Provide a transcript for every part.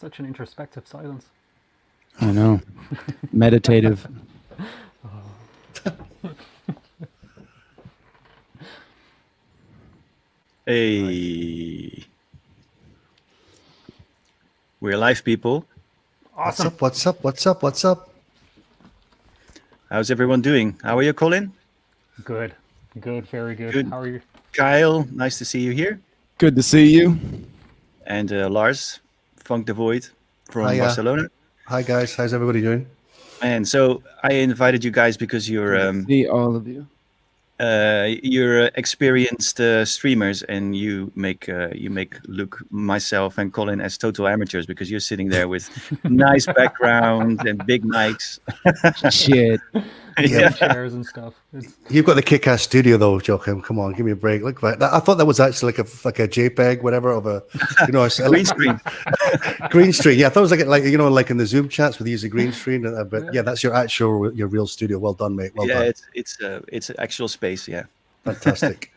Such an introspective silence. I know. Meditative. Hey, we're live, people. Awesome. What's up? What's up? What's up? What's up? How's everyone doing? How are you, Colin? Good. Good. Very good. Good. How are you? Kyle, nice to see you here. Good to see you. And Lars, Funk the Void from Hi, Barcelona. Hi guys, how's everybody doing? And so I invited you guys because Good to see all of you. you're experienced streamers, and you make look myself and Colin as total amateurs because you're sitting there with nice background and big mics. Shit. Yeah. Chairs and stuff. You've got the kick-ass studio though, Joachim. Come on, give me a break. Look at that. I thought that was actually like a JPEG, whatever, of a Green screen. green screen. Yeah, I thought it was like in the Zoom chats where they use a green screen. But yeah, that's your real studio. Well done, mate. Well done. It's actual space. Yeah. Fantastic.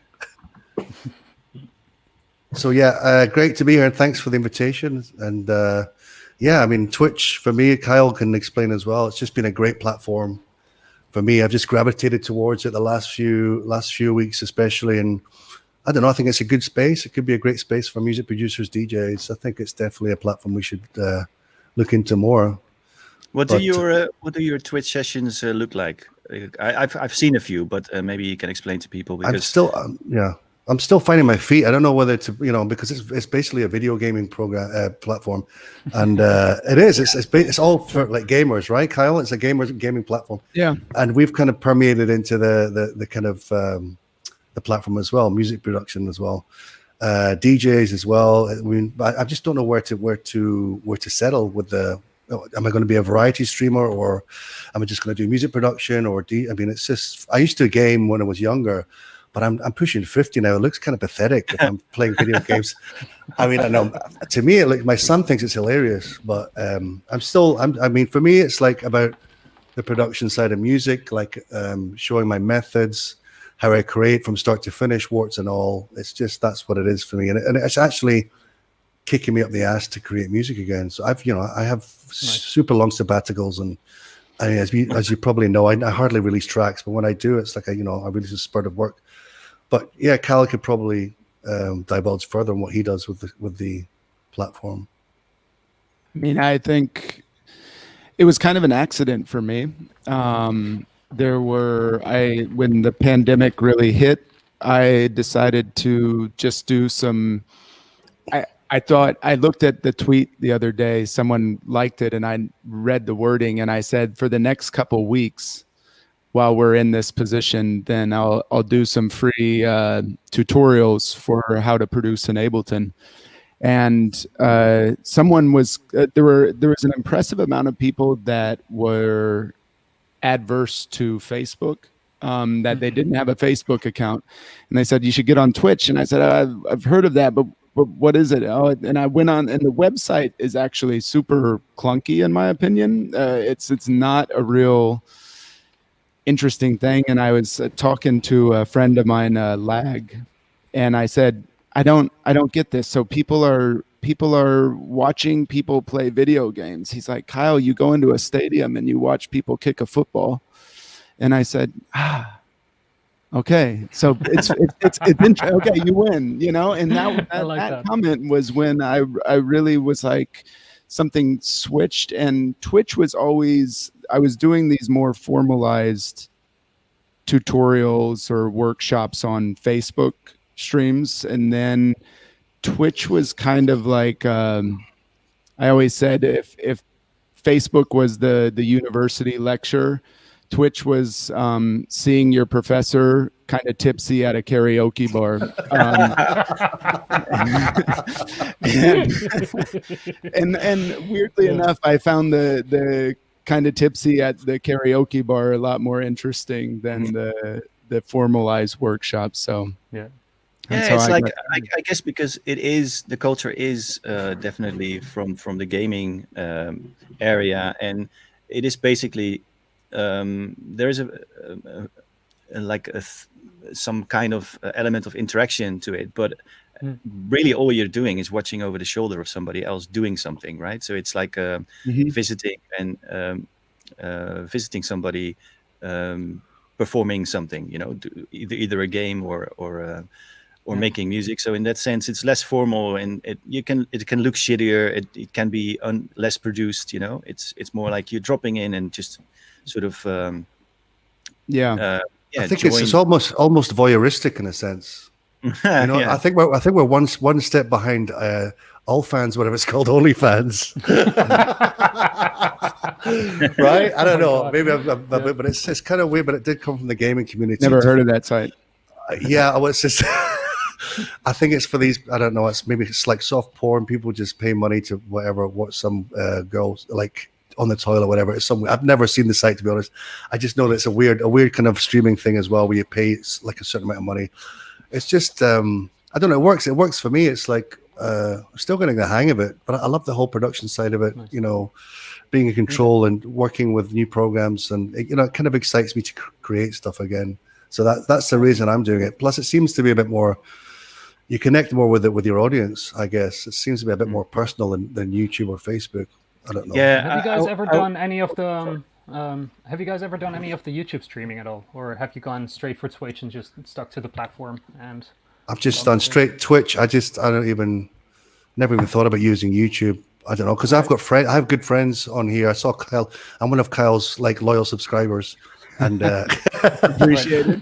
So yeah, great to be here, and thanks for the invitation. And yeah, I mean, Twitch for me, Kyle can explain as well. It's just been a great platform for me. I've just gravitated towards it the last few weeks, especially, and I don't know. I think it's a good space. It could be a great space for music producers, DJs. I think it's definitely a platform we should look into more. What do your Twitch sessions look like? I've seen a few, but maybe you can explain to people because I'm still finding my feet. I don't know whether to, because it's basically a video gaming platform, and it's all for like gamers, right, Kyle? It's a gaming platform. Yeah, and we've kind of permeated into the kind of the platform as well, music production as well, DJs as well. I mean, I just don't know where to settle with the. Am I going to be a variety streamer, or am I just going to do music production? I mean, it's just, I used to game when I was younger, but I'm pushing 50 now. It looks kind of pathetic if I'm playing video games. I mean, I know to me, my son thinks it's hilarious, but I mean, for me, it's like about the production side of music, like showing my methods, how I create from start to finish, warts and all. It's just, that's what it is for me. And it's actually kicking me up the ass to create music again. So I have super long sabbaticals, and I mean, as you probably know, I hardly release tracks, but when I do, it's like I release a spurt of work. But yeah, Cal could probably divulge further on what he does with the platform. I mean, I think it was kind of an accident for me. When the pandemic really hit, I decided to just do some. I thought, I looked at the tweet the other day, someone liked it, and I read the wording, and I said, for the next couple weeks, while we're in this position, then I'll do some free tutorials for how to produce in Ableton. And someone was there was an impressive amount of people that were adverse to Facebook, that they didn't have a Facebook account, and they said you should get on Twitch. And I said I've heard of that, but what is it? Oh, and I went on, and the website is actually super clunky in my opinion. It's not a real interesting thing. And I was talking to a friend of mine, Lag, and I said, I don't get this. So people are watching people play video games. He's like, Kyle, you go into a stadium and you watch people kick a football. And I said, okay, so it's okay, you win, and that comment was when I really was like, something switched. And Twitch was always, I was doing these more formalized tutorials or workshops on Facebook streams, and then Twitch was kind of like, I always said, if Facebook was the university lecture, Twitch was seeing your professor kind of tipsy at a karaoke bar. And weirdly enough, I found the kind of tipsy at the karaoke bar a lot more interesting than the formalized workshop. So yeah. Yeah, it's like I guess because the culture is definitely from the gaming area, and it is basically there is some kind of element of interaction to it, but really all you're doing is watching over the shoulder of somebody else doing something, right? So it's like visiting and visiting somebody performing something, either a game or making music. So in that sense, it's less formal, and it can look shittier. It can be less produced. It's more like you're dropping in and just sort of I think it's almost voyeuristic in a sense. I think we're one step behind all fans, whatever it's called, OnlyFans. Right? I don't know. God. Maybe but it's kind of weird. But it did come from the gaming community. Never heard of that site. Yeah, well, it's just. I think it's for these. I don't know. It's like soft porn. People just pay money to watch some girls like on the toilet, whatever. It's somewhere. I've never seen the site, to be honest. I just know that it's a weird kind of streaming thing as well, where you pay like a certain amount of money. It's just I don't know. It works for me. It's like I'm still getting the hang of it, but I love the whole production side of it. Nice. Being in control and working with new programs, and it kind of excites me to create stuff again. So that's the reason I'm doing it. Plus, it seems to be a bit more. You connect more with it with your audience, I guess. It seems to be a bit more personal than YouTube or Facebook. I don't know. Yeah. Have you guys ever done any of the? Have you guys ever done any of the YouTube streaming at all, or have you gone straight for Twitch and just stuck to the platform? And I've just done straight Twitch. never even thought about using YouTube. I don't know, because I have good friends on here. I saw Kyle. I'm one of Kyle's loyal subscribers, and appreciate it.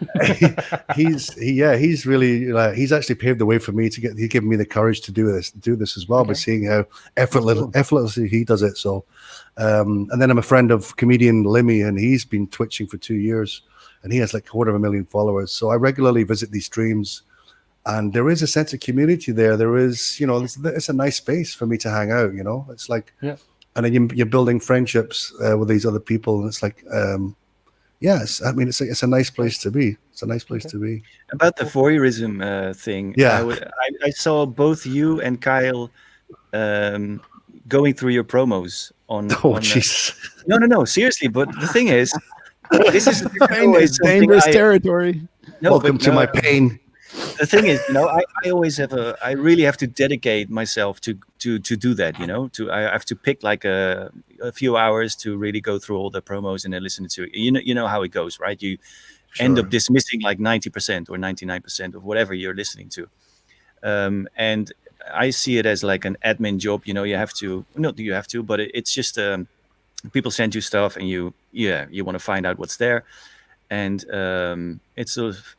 He's really he's actually paved the way for me to get. He's given me the courage to do this as well, by seeing how effortlessly he does it. So, and then I'm a friend of comedian Limmy, and he's been twitching for 2 years, and he has like 250,000 followers. So I regularly visit these streams. And there is a sense of community there. There is, it's a nice space for me to hang out. It's like, and then you're building friendships with these other people, and it's like, it's a nice place to be. It's a nice place to be. About the voyeurism thing, I saw both you and Kyle going through your promos on. Oh, jeez. No, seriously. But the thing is, this is dangerous territory. Welcome to my pain. The thing is, I really have to dedicate myself to do that. I have to pick like a few hours to really go through all the promos and then listen to it. You know how it goes, right? You end up dismissing like 90% or 99% of whatever you're listening to, and I see it as like an admin job. But it's just people send you stuff, and you want to find out what's there. And it's sort of,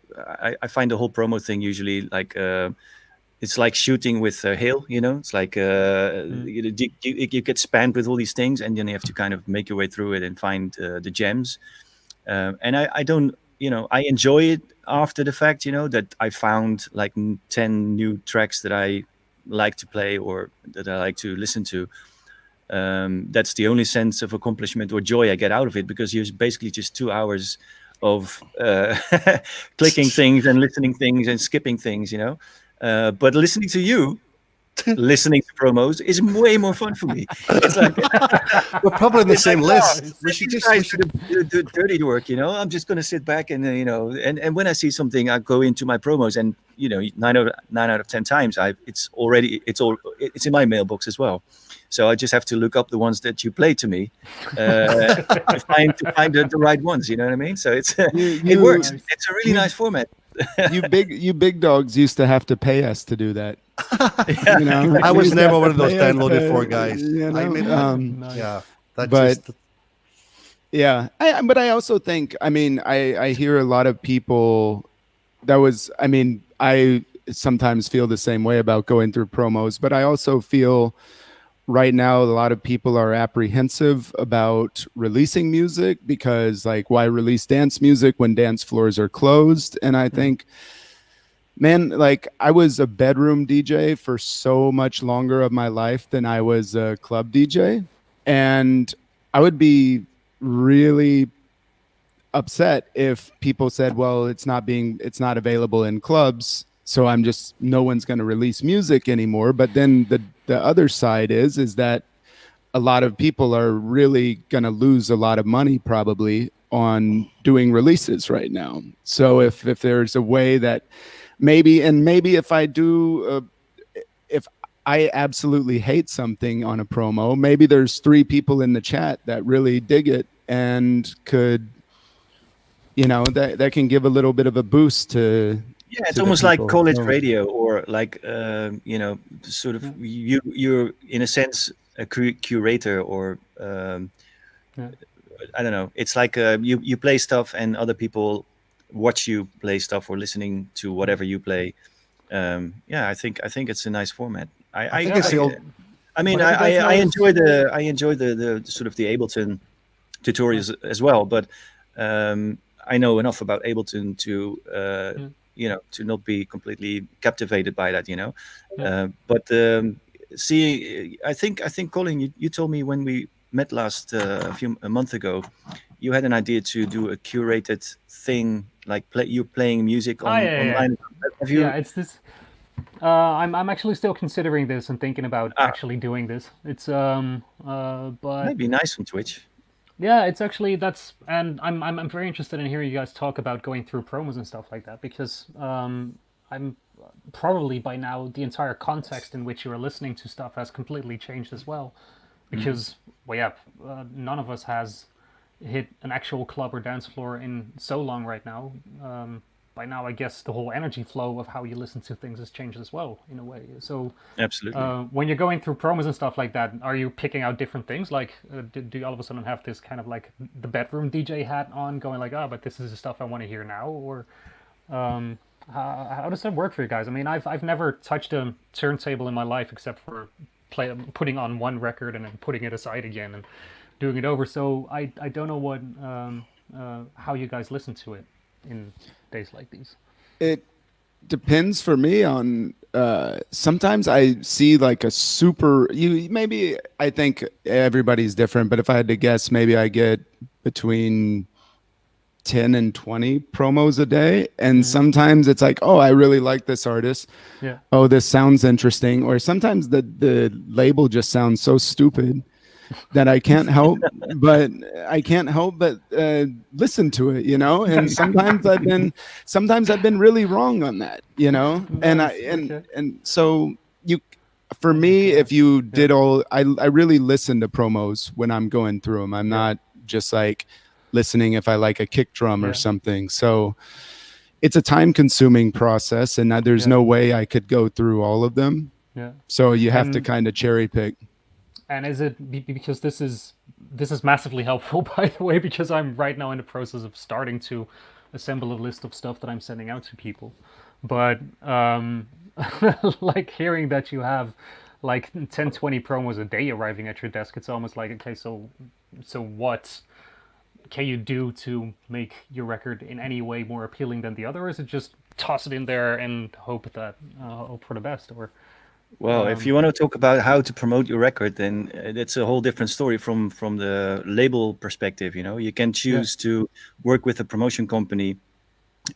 I find the whole promo thing usually like it's like shooting with hail. It's like you get spammed with all these things, and then you have to kind of make your way through it and find the gems. And I don't, I enjoy it after the fact. That I found like 10 new tracks that I like to play or that I like to listen to. That's the only sense of accomplishment or joy I get out of it, because you're basically just 2 hours of clicking things and listening things and skipping things, but listening to you listening to promos is way more fun for me. It's like we're probably on the same list. We should do dirty work, I'm just going to sit back and and when I see something, I go into my promos, and 9 out of 10 times it's in my mailbox as well. So I just have to look up the ones that you play to me to find the right ones. You know what I mean? So it works. Nice. It's a really nice format. you big dogs used to have to pay us to do that. I was never one of those downloaded for guys. But I also think, I hear a lot of people I sometimes feel the same way about going through promos, but I also feel right now a lot of people are apprehensive about releasing music, because like, why release dance music when dance floors are closed? And I think, man, like, I was a bedroom DJ for so much longer of my life than I was a club DJ, and I would be really upset if people said, well, it's not available in clubs, so no one's going to release music anymore. But then the other side is that a lot of people are really going to lose a lot of money probably on doing releases right now. So if there's a way that maybe if I do, if I absolutely hate something on a promo, maybe there's 3 people in the chat that really dig it and could, that can give a little bit of a boost to. Yeah, it's the almost like people. college So- radio, or like sort of you're in a sense a curator, or I don't know. It's like you play stuff and other people watch you play stuff or listening to whatever you play. I think it's a nice format. I think it's the old. I mean, What have you guys I noticed? enjoy the sort of the Ableton tutorials as well, but I know enough about Ableton to to not be completely captivated by that, But I think Colin, you told me when we met last a month ago, you had an idea to do a curated thing, like you playing music online. Have you? Yeah, it's this. I'm actually still considering this and thinking about actually doing this. It's but Might be nice on Twitch. yeah, it's actually and I'm very interested in hearing you guys talk about going through promos and stuff like that, because I'm probably by now the entire context in which you are listening to stuff has completely changed as well, because none of us has hit an actual club or dance floor in so long right now. By now, I guess the whole energy flow of how you listen to things has changed as well, in a way. So, absolutely. When you're going through promos and stuff like that, are you picking out different things? Like, do you all of a sudden have this kind of like the bedroom DJ hat on, going like, but this is the stuff I want to hear now? Or how does that work for you guys? I mean, I've never touched a turntable in my life except for putting on one record and then putting it aside again and doing it over. So I don't know what how you guys listen to it in days like these. It depends for me on sometimes I see like a super maybe I think everybody's different, but if I had to guess, maybe I get between 10 and 20 promos a day, and sometimes it's like, oh, I really like this artist, oh, this sounds interesting, or sometimes the label just sounds so stupid that I can't help but listen to it, and sometimes I've been really wrong on that, and so for me, if you did I really listen to promos when I'm going through them. I'm not just like listening if I like a kick drum or something. So it's a time consuming process, and there's no way I could go through all of them. So you have to kind of cherry pick. And is it because this is massively helpful, by the way, because I'm right now in the process of starting to assemble a list of stuff that I'm sending out to people. But like hearing that you have like 10, 20 promos a day arriving at your desk, it's almost like, okay, so what can you do to make your record in any way more appealing than the other? Or is it just toss it in there and hope for the best? Or well, if you want to talk about how to promote your record, then it's a whole different story from the label perspective. You can choose to work with a promotion company,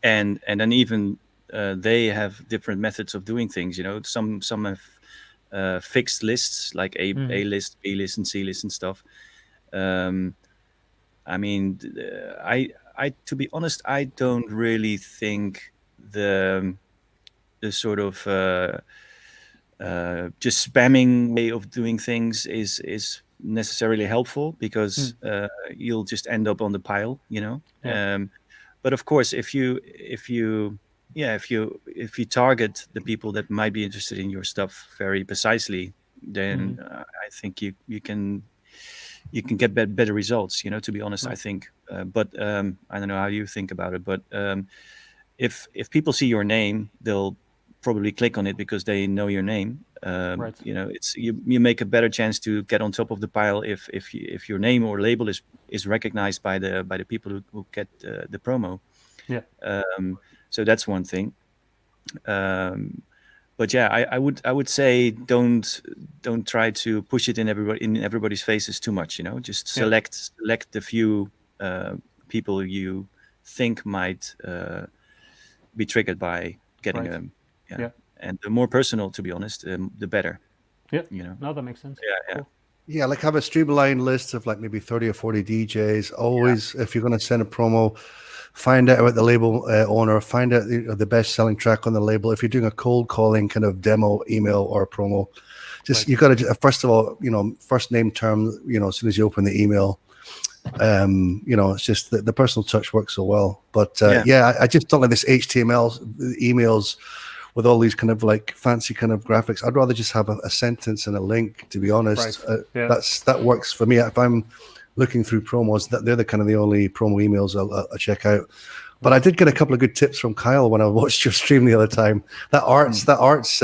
and then even they have different methods of doing things. Some have fixed lists like A list, B list, and C list and stuff. I mean, I to be honest, I don't really think the sort of just spamming way of doing things is necessarily helpful, because you'll just end up on the pile, but of course, if you target the people that might be interested in your stuff very precisely, then I think you can get better results, to be honest. I think but I don't know how you think about it, but if people see your name, they'll probably click on it because they know your name. It's you make a better chance to get on top of the pile if your name or label is recognized by the people who get the promo. So that's one thing. But I would say don't try to push it in everybody's faces too much. Just select the few people you think might be triggered by getting them. And the more personal, to be honest, the better. No, that makes sense. Cool. Yeah, like have a streamlined list of like maybe 30 or 40 DJs. Always, if you're going to send a promo, find out about the label owner, find out the best-selling track on the label. If you're doing a cold calling kind of demo email or a promo, just you got to first of all, first name term, as soon as you open the email, it's just the personal touch works so well. But I just don't like this HTML emails with all these kind of like fancy kind of graphics. I'd rather just have a sentence and a link, to be honest. That works for me. If I'm looking through promos, they're the only promo emails I'll check out. But I did get a couple of good tips from Kyle when I watched your stream the other time. That arts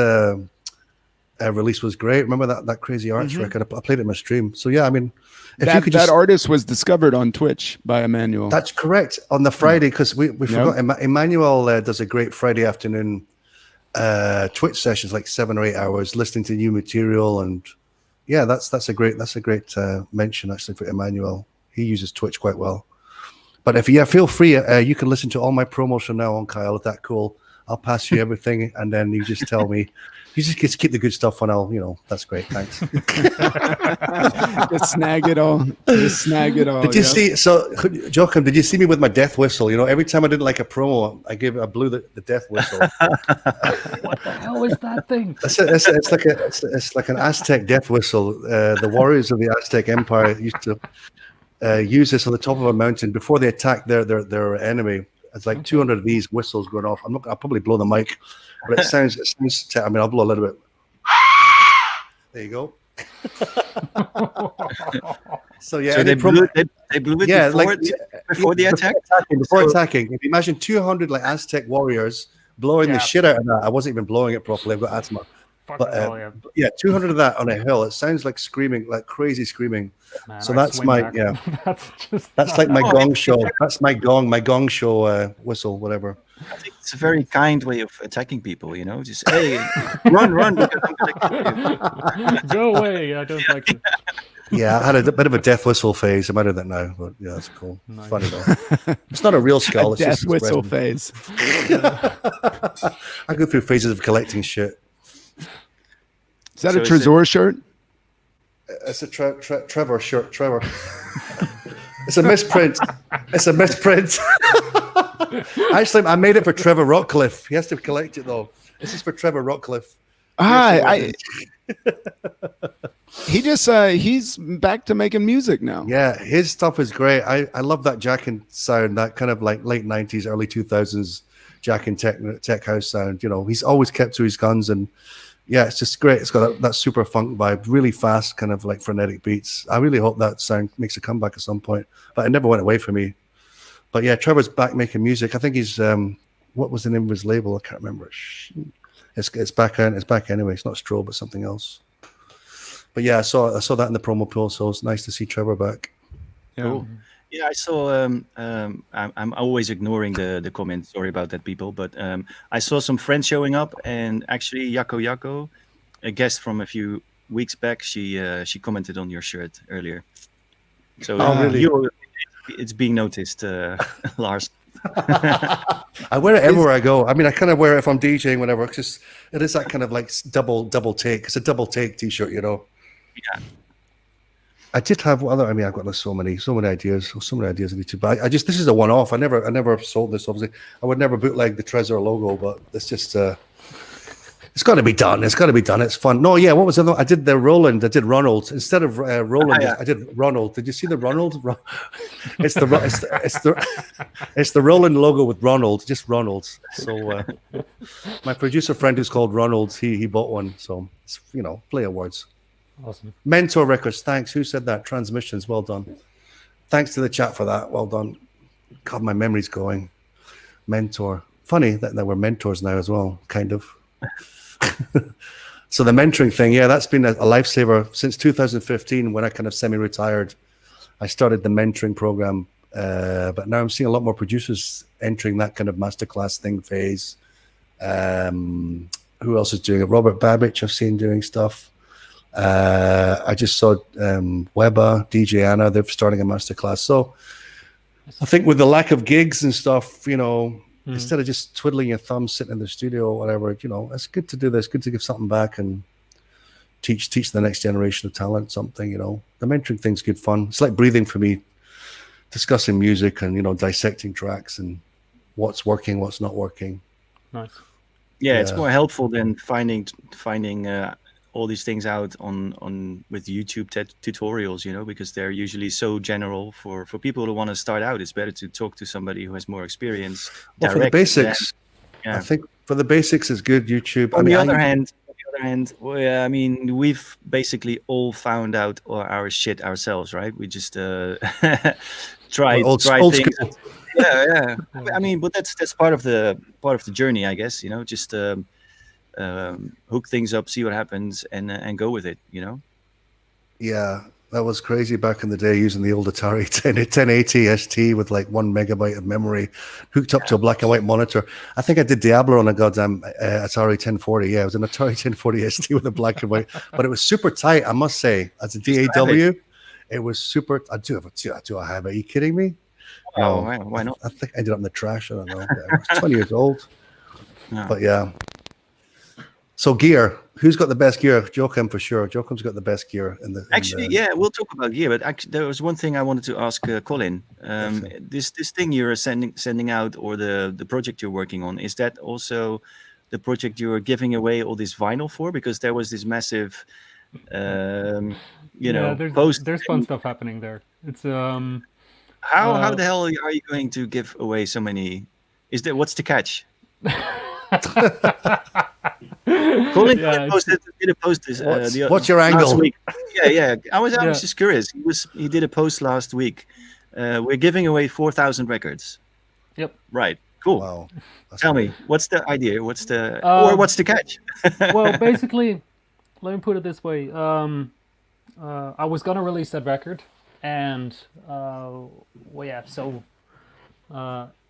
release was great. Remember that crazy arts record? I played it in my stream. So yeah, I mean, that artist was discovered on Twitch by Emmanuel. That's correct. On the Friday, because we forgot. Emmanuel does a great Friday afternoon Twitch sessions, like 7 or 8 hours, listening to new material, and yeah, that's a great mention actually for Emmanuel. He uses Twitch quite well. But if feel free, you can listen to all my promos from now on, Kyle. Is that cool? I'll pass you everything, and then you just tell me. You just keep the good stuff, and I'll, that's great. Thanks. Just snag it all. Did you see? So, Joachim, did you see me with my death whistle? Every time I didn't like a promo, I blew the death whistle. What the hell is that thing? It's like an Aztec death whistle. The warriors of the Aztec Empire used to use this on the top of a mountain before they attacked their enemy. It's like 200 of these whistles going off. I'll probably blow the mic, but it sounds. I mean, I'll blow a little bit. There you go. So yeah, so they blew it before the attack. Before attacking, if you imagine 200 like Aztec warriors blowing the shit out of that. I wasn't even blowing it properly. I've got asthma. But 200 of that on a hill. It sounds like screaming, like crazy screaming. Man, so that's my that's like my gong show. That's my gong show whistle, whatever. I think it's a very kind way of attacking people. Just hey, run, because I'm gonna kill you. Go away. I don't like it. Yeah, I had a bit of a death whistle phase. I'm out of that now, but yeah, it's cool. Nice. Funny though. It's not a real skull. It's death just whistle phase. I go through phases of collecting shit. Is that a Trezor shirt? It's a Trevor shirt. Trevor. It's a misprint. Actually, I made it for Trevor Rockcliffe. He has to collect it though. This is for Trevor Rockcliffe. He's back to making music now. Yeah, his stuff is great. I love that Jackin sound, that kind of like late 90s, early 2000s Jackin tech house sound. He's always kept to his guns, and yeah, it's just great. It's got that super funk vibe, really fast, kind of like frenetic beats. I really hope that sound makes a comeback at some point, but it never went away from me. But yeah, Trevor's back making music. I think he's what was the name of his label? I can't remember. It's back out. It's back anyway. It's not Strobe, but something else. But yeah, I saw that in the promo pool, so it's nice to see Trevor back. Yeah. Cool. Yeah, I saw. I'm always ignoring the comments. Sorry about that, people. But I saw some friends showing up, and actually, Yako, a guest from a few weeks back, she commented on your shirt earlier. So really? It's being noticed, Lars. I wear it everywhere I go. I mean, I kind of wear it if I'm DJing, whatever. Because it is that kind of like double take. It's a double take T-shirt, Yeah. I did have other. I mean, I've got so many ideas. So many ideas I need to buy. This is a one-off. I never sold this. Obviously, I would never bootleg the Trezor logo, but it's just. It's got to be done. It's fun. No, yeah. What was the other? I did the Roland. I did Ronald instead of Roland. I did Ronald. Did you see the Ronald? It's the Roland logo with Ronald. Just Ronald. So my producer friend who's called Ronald, he bought one. So it's, play awards. Awesome. Mentor Records. Thanks. Who said that? Transmissions. Well done. Thanks to the chat for that. Well done. God, my memory's going. Mentor. Funny that we're mentors now as well. Kind of. So the mentoring thing, yeah, that's been a lifesaver since 2015 when I kind of semi-retired. I started the mentoring program, but now I'm seeing a lot more producers entering that kind of masterclass thing phase. Who else is doing it? Robert Babich, I've seen doing stuff. I just saw Weber, DJ Anna, they're starting a masterclass. So I think with the lack of gigs and stuff, instead of just twiddling your thumbs sitting in the studio or whatever, it's good to do this, good to give something back and teach the next generation of talent something, The mentoring thing's good fun. It's like breathing for me. discussing music and dissecting tracks and what's working, what's not working. Nice. Yeah, it's Yeah. more helpful than finding all these things out on with YouTube tutorials, because they're usually so general for people who want to start out. It's better to talk to somebody who has more experience. Well, for the direct than- basics, yeah. I think for the basics is good. YouTube. On the other hand, well, yeah, I mean, we've basically all found out our shit ourselves, right? We just try old things. school. Yeah. I mean, but that's part of the journey, I guess. Just hook things up, see what happens, and go with it. Yeah, that was crazy back in the day using the old Atari 1080 ST with like 1 megabyte of memory hooked up to a black and white monitor. I think I did Diablo on a goddamn Atari 1040. Yeah, it was an Atari 1040 ST with a black and white, but it was super tight, I must say. As a DAW, it was super. I do I have it? Are you kidding me? Oh, No, why not? I think I ended up in the trash. I don't know. Yeah, I was 20 years old. Yeah. But yeah. So gear, who's got the best gear? Joachim for sure. Joachim's got the best gear in the. Actually, yeah, we'll talk about gear. But actually, there was one thing I wanted to ask Colin. This thing you're sending out, or the project you're working on, is that also the project you're giving away all this vinyl for? Because there was this massive, post. There's fun stuff happening there. It's How the hell are you going to give away so many? What's the catch? Colin did a post this. What's your angle? Last week. Yeah. I was just curious. He did a post last week. We're giving away 4,000 records. Yep. Right. Cool. Wow. Tell me, what's the idea? What's the catch? Well, basically, let me put it this way. I was gonna release that record, and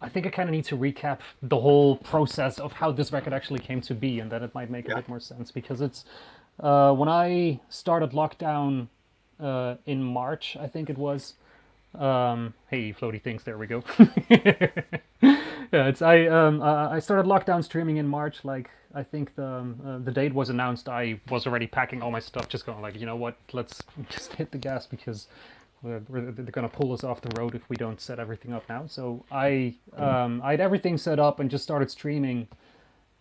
I think I kind of need to recap the whole process of how this record actually came to be, and then it might make a bit more sense, because it's when I started lockdown in March, I think it was. Hey, floaty things. There we go. Yeah, I started lockdown streaming in March. Like, I think the date was announced. I was already packing all my stuff, just going like, you know what? Let's just hit the gas, because they're gonna pull us off the road if we don't set everything up now. So I had everything set up and just started streaming,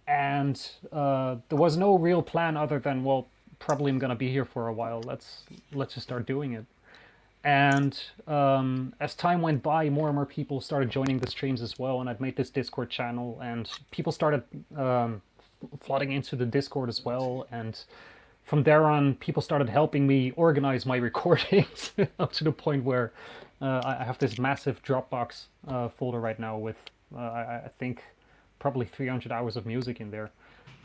and there was no real plan other than, well, probably I'm gonna be here for a while. Let's just start doing it. And as time went by, more and more people started joining the streams as well, and I'd made this Discord channel, and people started flooding into the Discord as well, and from there on, people started helping me organize my recordings up to the point where I have this massive Dropbox folder right now with, I think, probably 300 hours of music in there.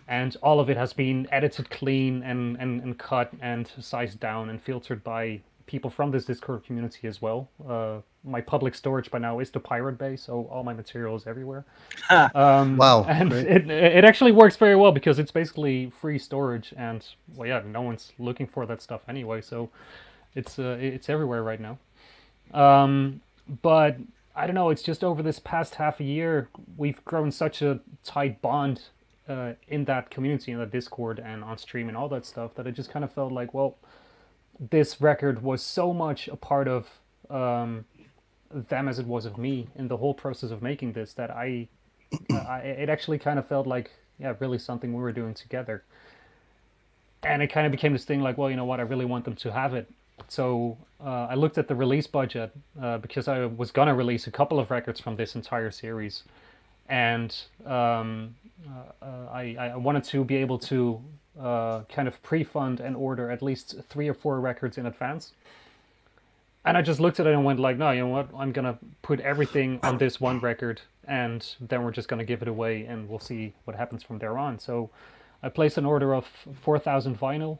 And all of it has been edited clean and cut and sized down and filtered by people from this Discord community as well. My public storage by now is the Pirate Bay, so all my material is everywhere. Wow. And it actually works very well, because it's basically free storage, and well, yeah, no one's looking for that stuff anyway, so it's everywhere right now. But I don't know, it's just over this past half a year, we've grown such a tight bond in that community, in that Discord and on stream and all that stuff, that it just kind of felt like, well, this record was so much a part of them as it was of me in the whole process of making this, that it actually kind of felt like, yeah, really something we were doing together. And it kind of became this thing like, well, you know what, I really want them to have it. So I looked at the release budget, because I was going to release a couple of records from this entire series. And I wanted to be able to kind of pre-fund and order at least 3 or 4 records in advance. And I just looked at it and went like, no, you know what, I'm going to put everything on this one record, and then we're just going to give it away, and we'll see what happens from there on. So I placed an order of 4,000 vinyl,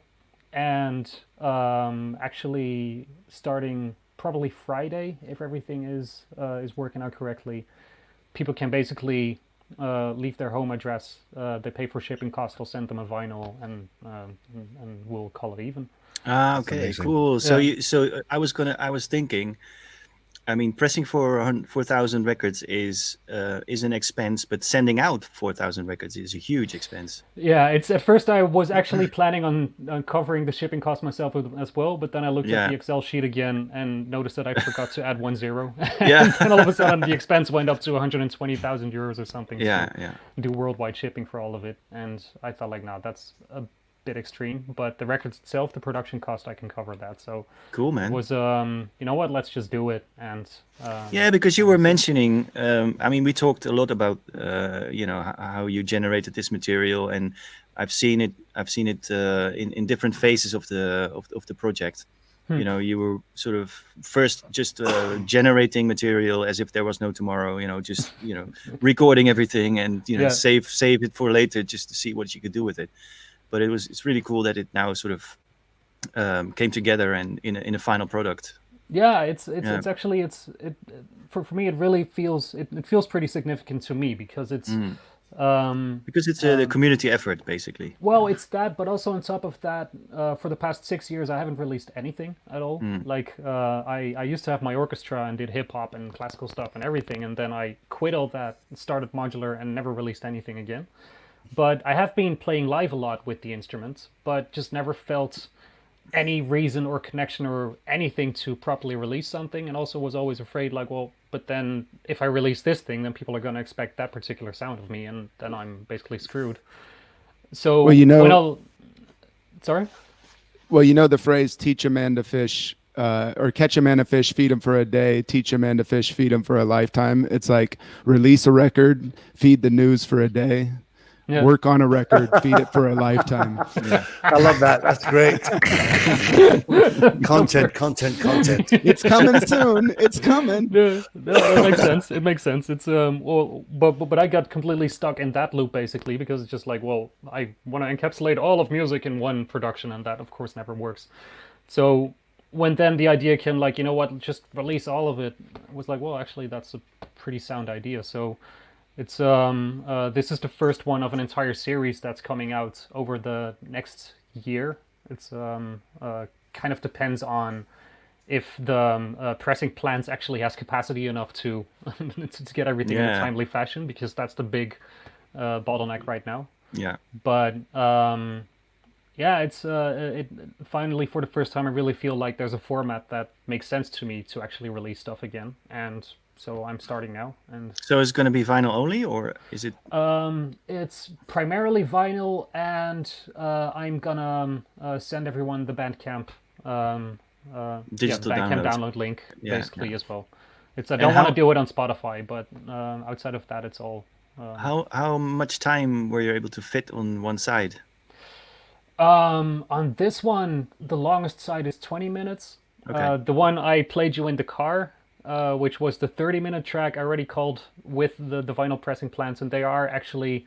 and actually starting probably Friday, if everything is working out correctly, people can basically leave their home address. They pay for shipping costs. I'll send them a vinyl, and we'll call it even. Okay, cool. So I was thinking, I mean, pressing for 4,000 records is an expense, but sending out 4,000 records is a huge expense. Yeah, it's at first I was actually planning on covering the shipping cost myself as well, but then I looked at Yeah. the Excel sheet again and noticed that I forgot to add 1 0. Yeah. And all of a sudden the expense went up to 120,000 euros or something Yeah, to yeah. do worldwide shipping for all of it. And I thought like, no, that's a bit extreme. But the records itself, the production cost, I can cover that. So Cool, it man. was, you know what, let's just do it. And Yeah, because you were mentioning, I mean, we talked a lot about, how you generated this material, and I've seen it in different phases of the project. You know, you were sort of first just generating material as if there was no tomorrow. Just recording everything and Yeah. save it for later just to see what you could do with it. But it's really cool that it now sort of came together and in a final product. Yeah, it's actually for me it really feels it feels pretty significant to me because it's Because it's a community effort, basically. well, it's that, but also on top of that, for the past 6 years I haven't released anything at all. Like I used to have my orchestra and did hip hop and classical stuff and everything, and then I quit all that, started modular, and never released anything again. But I have been playing live a lot with the instruments, but just never felt any reason or connection or anything to properly release something, and also was always afraid like, well, but then if I release this thing, then people are going to expect that particular sound of me, and then I'm basically screwed. So Well, you know- when I'll sorry Well, you know the phrase "teach a man to fish," or "catch a man to fish, feed him for a day; teach a man to fish, feed him for a lifetime." It's like release a record, feed the news for a day, Yeah. work on a record, feed it for a lifetime. I love that. That's great. content. It's coming soon. It's coming. No, it makes sense. It makes sense. It's well, but I got completely stuck in that loop basically because it's just like, well, I want to encapsulate all of music in one production, and that of course never works. So when then the idea came, like, you know what, just release all of it, I was like, well, actually that's a pretty sound idea. So it's this is the first one of an entire series that's coming out over the next year. It's kind of depends on if the pressing plants actually has capacity enough to to get everything in a Yeah. timely fashion, because that's the big bottleneck right now. Yeah. But yeah, it's it finally, for the first time, I really feel like there's a format that makes sense to me to actually release stuff again, and so I'm starting now. And So it's going to be vinyl only, or is it? it's primarily vinyl, and I'm gonna send everyone the Bandcamp Digital Bandcamp download. download link Yeah, basically yeah. as well. It's I don't want how- to do it on Spotify, but outside of that, it's all. How much time were you able to fit on one side? On this one, the longest side is 20 minutes. Okay. The one I played you in the car, which was the 30-minute track, I already called with the vinyl pressing plants, and they are actually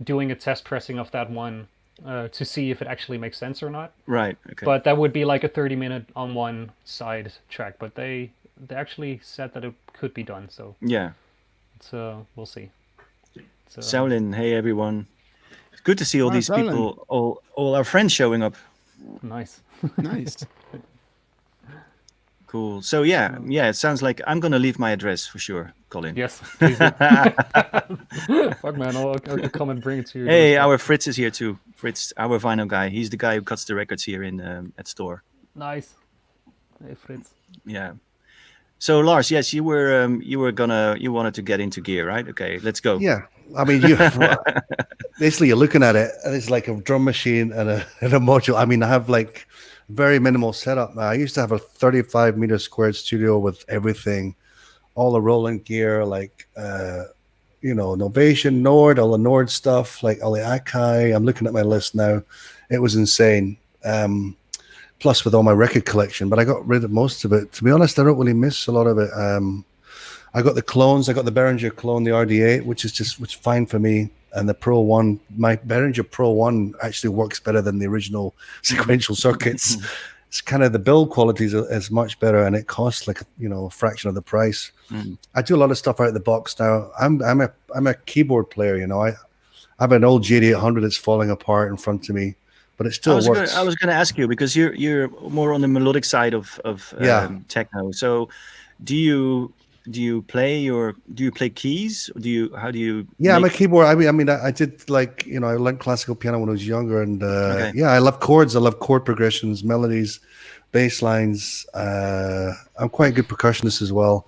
doing a test pressing of that one to see if it actually makes sense or not. Right. Okay. But that would be like a 30-minute on one side track. But they actually said that it could be done, so yeah. it's we'll see. So Shaolin, hey everyone. It's good to see all Wow, these Shaolin. people, all our friends showing up. nice. Nice. Cool. So yeah, it sounds like I'm gonna leave my address for sure, Colin. Yes, please do. Fuck man, I'll come and bring it to you. Hey, our Fritz is here too. Fritz, our vinyl guy. He's the guy who cuts the records here in at Stoor. Nice. Hey Fritz. Yeah. So Lars, yes, you wanted to get into gear, right? Okay, let's go. Yeah, I mean, basically you're looking at it, and it's like a drum machine and a module. I mean, I have like very minimal setup now. I used to have a 35 meter squared studio with everything, all the rolling gear, like Novation, Nord, all the Nord stuff, like all the Akai. I'm looking at my list now. It was insane. Plus with all my record collection, but I got rid of most of it. To be honest, I don't really miss a lot of it. I got the clones. I got the Behringer clone, the RD8, which is fine for me. And the Pro 1, my Behringer Pro 1 actually works better than the original sequential circuits. It's kind of, the build quality is much better, and it costs like a fraction of the price. I do a lot of stuff out of the box now. I'm a keyboard player. I have an old GD800 that's falling apart in front of me, but it still works. I was going to ask you, because you're more on the melodic side of Yeah. techno. So do you play keys? How do you Yeah, I'm a make? keyboard. I did, like, I learned classical piano when I was younger, and Okay. yeah, I love chords. I love chord progressions, melodies, bass lines. I'm quite a good percussionist as well.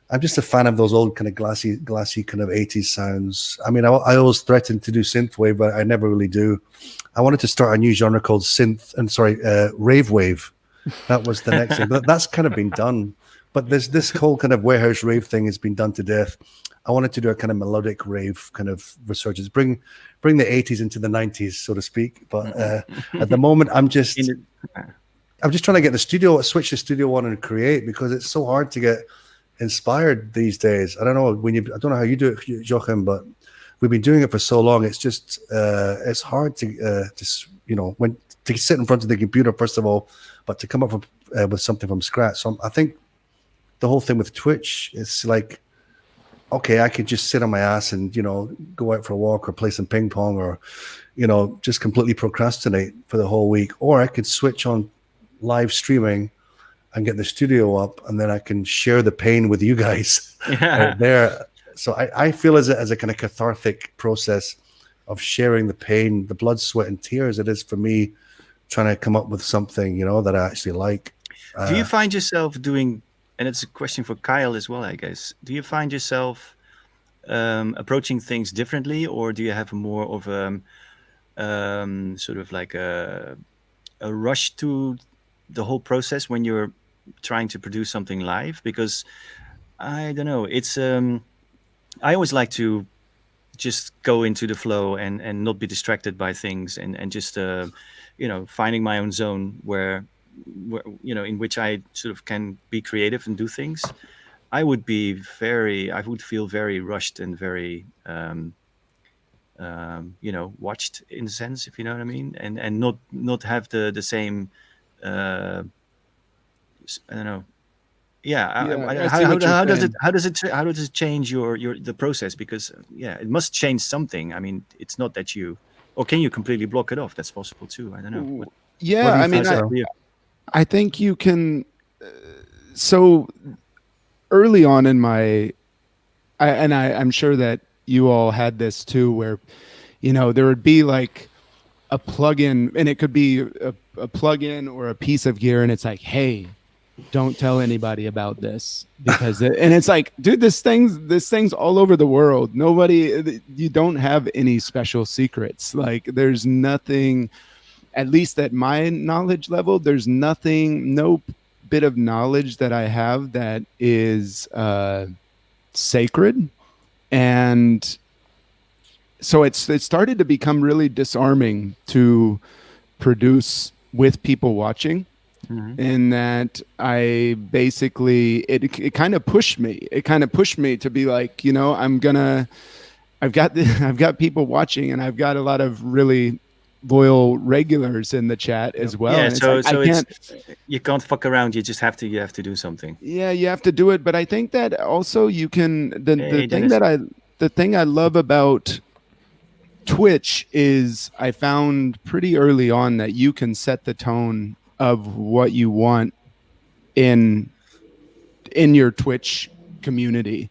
I'm just a fan of those old kind of glassy kind of 80s sounds. I always threatened to do synthwave, but I never really do. I wanted to start a new genre called rave wave. That was the next thing, but that's kind of been done. But this whole kind of warehouse rave thing has been done to death. I wanted to do a kind of melodic rave kind of resurgence, bring the 80s into the 90s, so to speak. But at the moment, I'm just trying to get switch the studio on and create, because it's so hard to get inspired these days. I don't know I don't know how you do it, Joachim, but we've been doing it for so long. It's just it's hard to when to sit in front of the computer, first of all, but to come up with something from scratch. So I think the whole thing with Twitch is like, okay, I could just sit on my ass and go out for a walk or play some ping pong, or just completely procrastinate for the whole week, or I could switch on live streaming and get the studio up, and then I can share the pain with you guys out there. So I feel as a kind of cathartic process of sharing the pain, the blood, sweat, and tears it is for me trying to come up with something, that I actually like. Do you find yourself doing, and it's a question for Kyle as well, I guess, do you find yourself approaching things differently, or do you have more of sort of like a rush to the whole process when you're trying to produce something live? Because I don't know, it's I always like to just go into the flow and not be distracted by things, and just finding my own zone where in which I sort of can be creative and do things. I would feel very rushed and very watched, in a sense, if you know what I mean, and not have the same I don't know. Yeah, I see what you're how does saying. it change the process? Because it must change something. I mean, it's not that or can you completely block it off? That's possible too. I don't know. What do you I mean, think, so? I think you can. So early on in I'm sure that you all had this too, where there would be like a plugin, and it could be a plugin or a piece of gear, and it's like, hey, don't tell anybody about this, because and it's like, dude, this thing's all over the world. You don't have any special secrets. Like, there's nothing, at least at my knowledge level, there's no bit of knowledge that I have that is sacred. And so it started to become really disarming to produce with people watching. Mm-hmm. In that I basically, it kind of pushed me. It kind of pushed me to be like, I've got people watching, and I've got a lot of really loyal regulars in the chat as well. Yeah, and you can't fuck around. You just have to do something. Yeah, you have to do it. But I think that also you can, the thing I love about Twitch is I found pretty early on that you can set the tone of what you want in your Twitch community.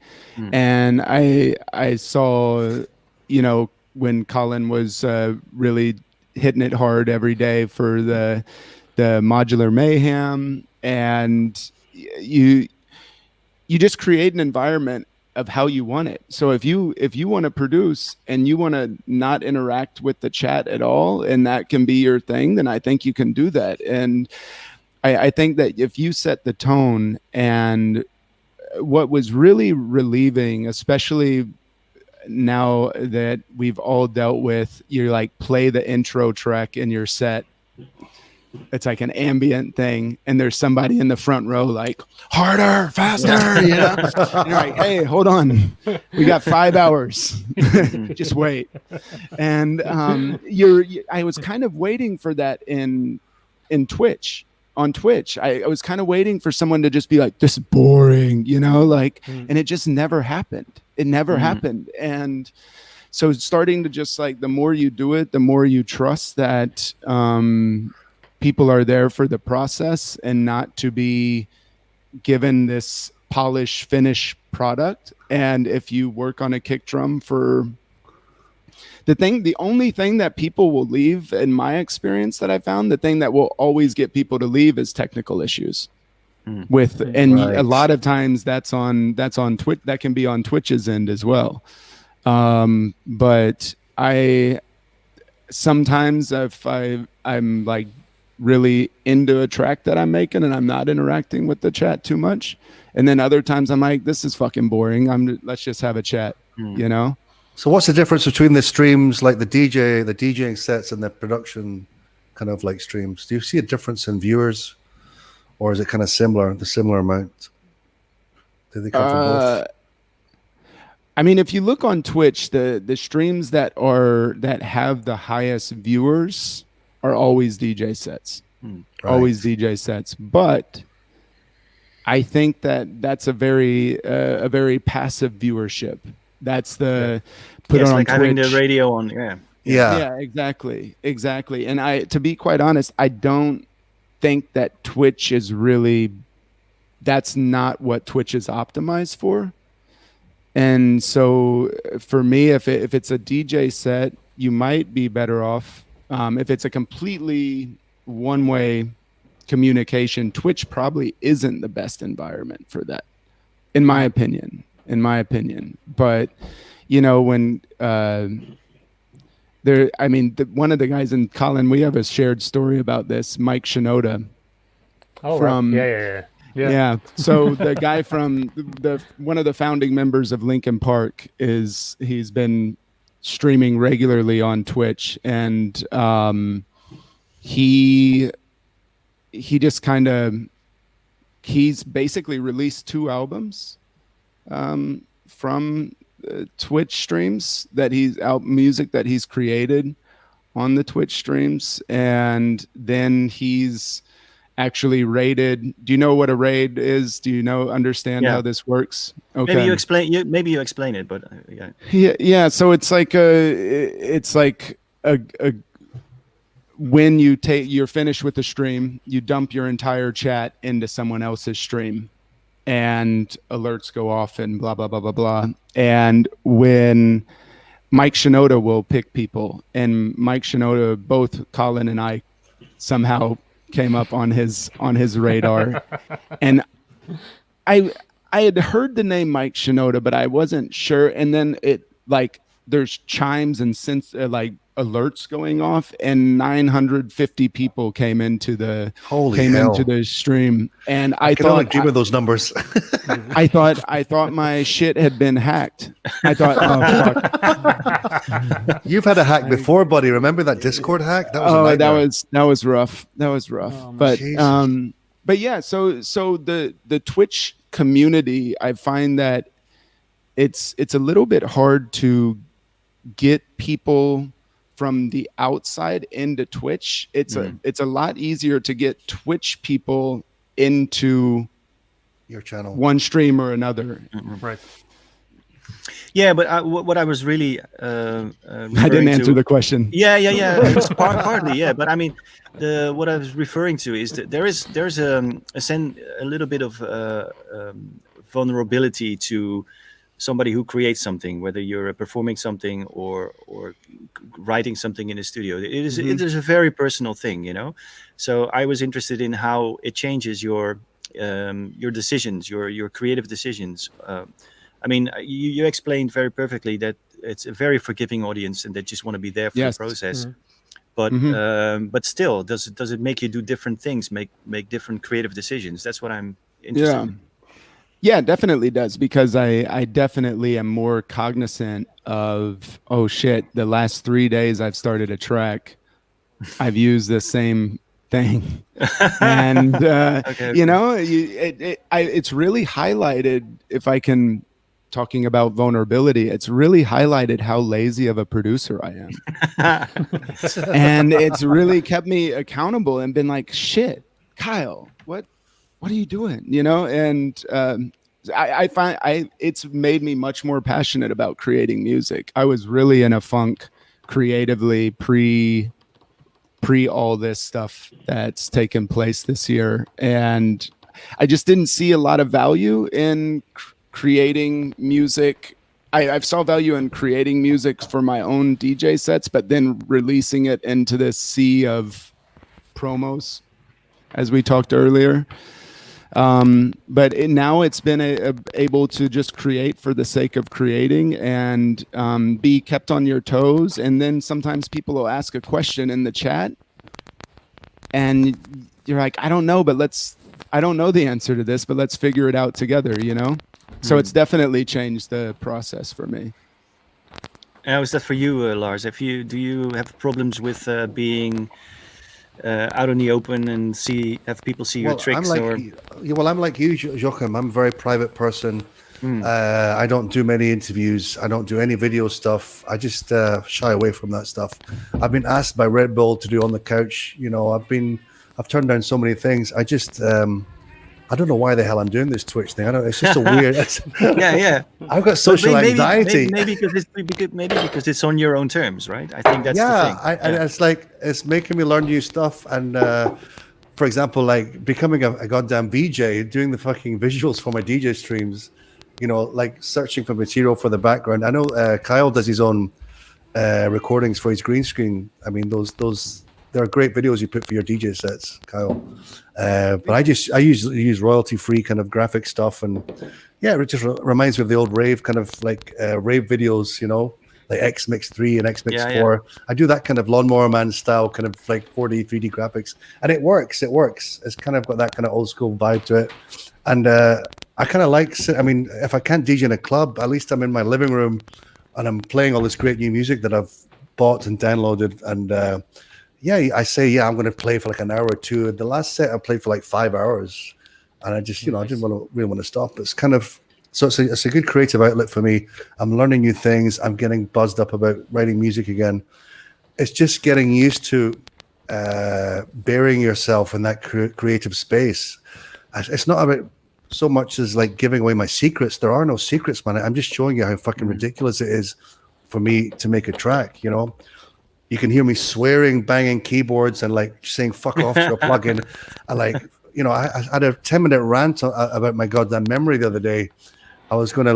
And I saw, when Colin was really hitting it hard every day for the modular mayhem, and you just create an environment of how you want it. So if you want to produce and you want to not interact with the chat at all, and that can be your thing, then I think you can do that. And I think that if you set the tone, and what was really relieving, especially now that we've all dealt with, you're like, play the intro track in your set. It's like an ambient thing, and there's somebody in the front row like, harder, faster, And you're like, hey, hold on, we got 5 hours. Just wait. And I was kind of waiting for that in Twitch. On Twitch, I was kind of waiting for someone to just be like, this is boring, and it just never happened. It never happened. And so starting to just like, the more you do it, the more you trust that people are there for the process and not to be given this polish finish product. And if you work on a kick drum for the only thing that people will leave, in my experience that I found, the thing that will always get people to leave is technical issues. With and a lot of times that's on Twitch, that can be on Twitch's end as well. But I sometimes if I'm like really into a track that I'm making and I'm not interacting with the chat too much, and then other times I'm like, this is fucking boring. Let's just have a chat, you know. So what's the difference between the streams, like the DJing sets, and the production kind of like streams? Do you see a difference in viewers, or is it kind of similar, the similar amount? Do they come from both? I mean, if you look on Twitch, the streams that have the highest viewers are always DJ sets, always DJ sets. But I think that's a very passive viewership. That's the put it on like Twitch. Having the radio on. Yeah, exactly. And to be quite honest, I don't think that Twitch is really. That's not what Twitch is optimized for. And so for me, if it's a DJ set, you might be better off. If it's a completely one-way communication, Twitch probably isn't the best environment for that, in my opinion. But, you know, when one of the guys in Colin, we have a shared story about this, Mike Shinoda. Oh, right. Yeah. So the guy from one of the founding members of Linkin Park he's been streaming regularly on Twitch, and he just kind of he's basically released 2 albums from Twitch streams that music that he's created on the Twitch streams, and then he's actually raided. Do you know what a raid is? Do you understand how this works? Okay. Maybe you explain it, but yeah. Yeah. So it's like when you're finished with the stream, you dump your entire chat into someone else's stream, and alerts go off and blah blah blah blah blah. And when Mike Shinoda will pick people, and Mike Shinoda, both Colin and I somehow came up on his radar, and I had heard the name Mike Shinoda, but I wasn't sure. And then there's chimes and alerts going off, and 950 people came into the stream, and I can only dream of those numbers. I thought my shit had been hacked. I thought, oh fuck. You've had a hack before, buddy. Remember that Discord hack? That was a nightmare. that was rough. But yeah, so the Twitch community, I find that it's a little bit hard to get people from the outside into Twitch. It's a lot easier to get Twitch people into your channel, one stream or another. Right. Yeah, but what I was really I didn't answer the question. Yeah. It's partly, yeah. But I mean, what I was referring to is that there's a little bit of vulnerability to somebody who creates something, whether you're performing something or writing something in a studio. It is a very personal thing, you know. So I was interested in how it changes your decisions, your creative decisions. I mean, you explained very perfectly that it's a very forgiving audience and they just want to be there for the process. But still, does it make you do different things, make different creative decisions? That's what I'm interested in. Yeah, it definitely does, because I definitely am more cognizant of, oh shit, the last 3 days I've started a track, I've used the same thing. And, you know, it's really highlighted, if I can, talking about vulnerability, it's really highlighted how lazy of a producer I am. And it's really kept me accountable and been like, shit, Kyle, what are you doing? You know, and I find it's made me much more passionate about creating music. I was really in a funk creatively pre all this stuff that's taken place this year, and I just didn't see a lot of value in creating music. I've saw value in creating music for my own DJ sets, but then releasing it into this sea of promos, as we talked earlier. But now it's been able to just create for the sake of creating and be kept on your toes. And then sometimes people will ask a question in the chat and you're like, I don't know the answer to this, but let's figure it out together, you know? So it's definitely changed the process for me. How is that for you, Lars? Do you have problems with being out in the open and have people see your tricks? I'm like you, Joachim. I'm a very private person. I don't do many interviews. I don't do any video stuff. I just shy away from that stuff. I've been asked by Red Bull to do On the Couch. You know, I've turned down so many things. I just I don't know why the hell I'm doing this Twitch thing. It's just a weird. Yeah. I've got social anxiety. Maybe because it's on your own terms, right? I think that's the thing. It's like it's making me learn new stuff. And for example, like becoming a goddamn VJ, doing the fucking visuals for my DJ streams. You know, like searching for material for the background. I know Kyle does his own recordings for his green screen. I mean, those they're great videos you put for your DJ sets, Kyle. But I use royalty free kind of graphic stuff, and yeah, it just reminds me of the old rave kind of like rave videos, you know, like X Mix 3 and X Mix 4. I do that kind of Lawnmower Man style, kind of like 4D, 3D graphics, and it works. It's kind of got that kind of old school vibe to it, and I kind of like. I mean, if I can't DJ in a club, at least I'm in my living room and I'm playing all this great new music that I've bought and downloaded, and I say, I'm going to play for like an hour or two. The last set I played for like 5 hours, and I just, I didn't really want to stop. It's kind of, so it's a good creative outlet for me. I'm learning new things. I'm getting buzzed up about writing music again. It's just getting used to burying yourself in that creative space. It's not about so much as like giving away my secrets. There are no secrets, man. I'm just showing you how fucking ridiculous it is for me to make a track, you know? You can hear me swearing, banging keyboards, and like saying "fuck off" to a plugin. And like, I had a 10-minute rant about my goddamn memory the other day. I was gonna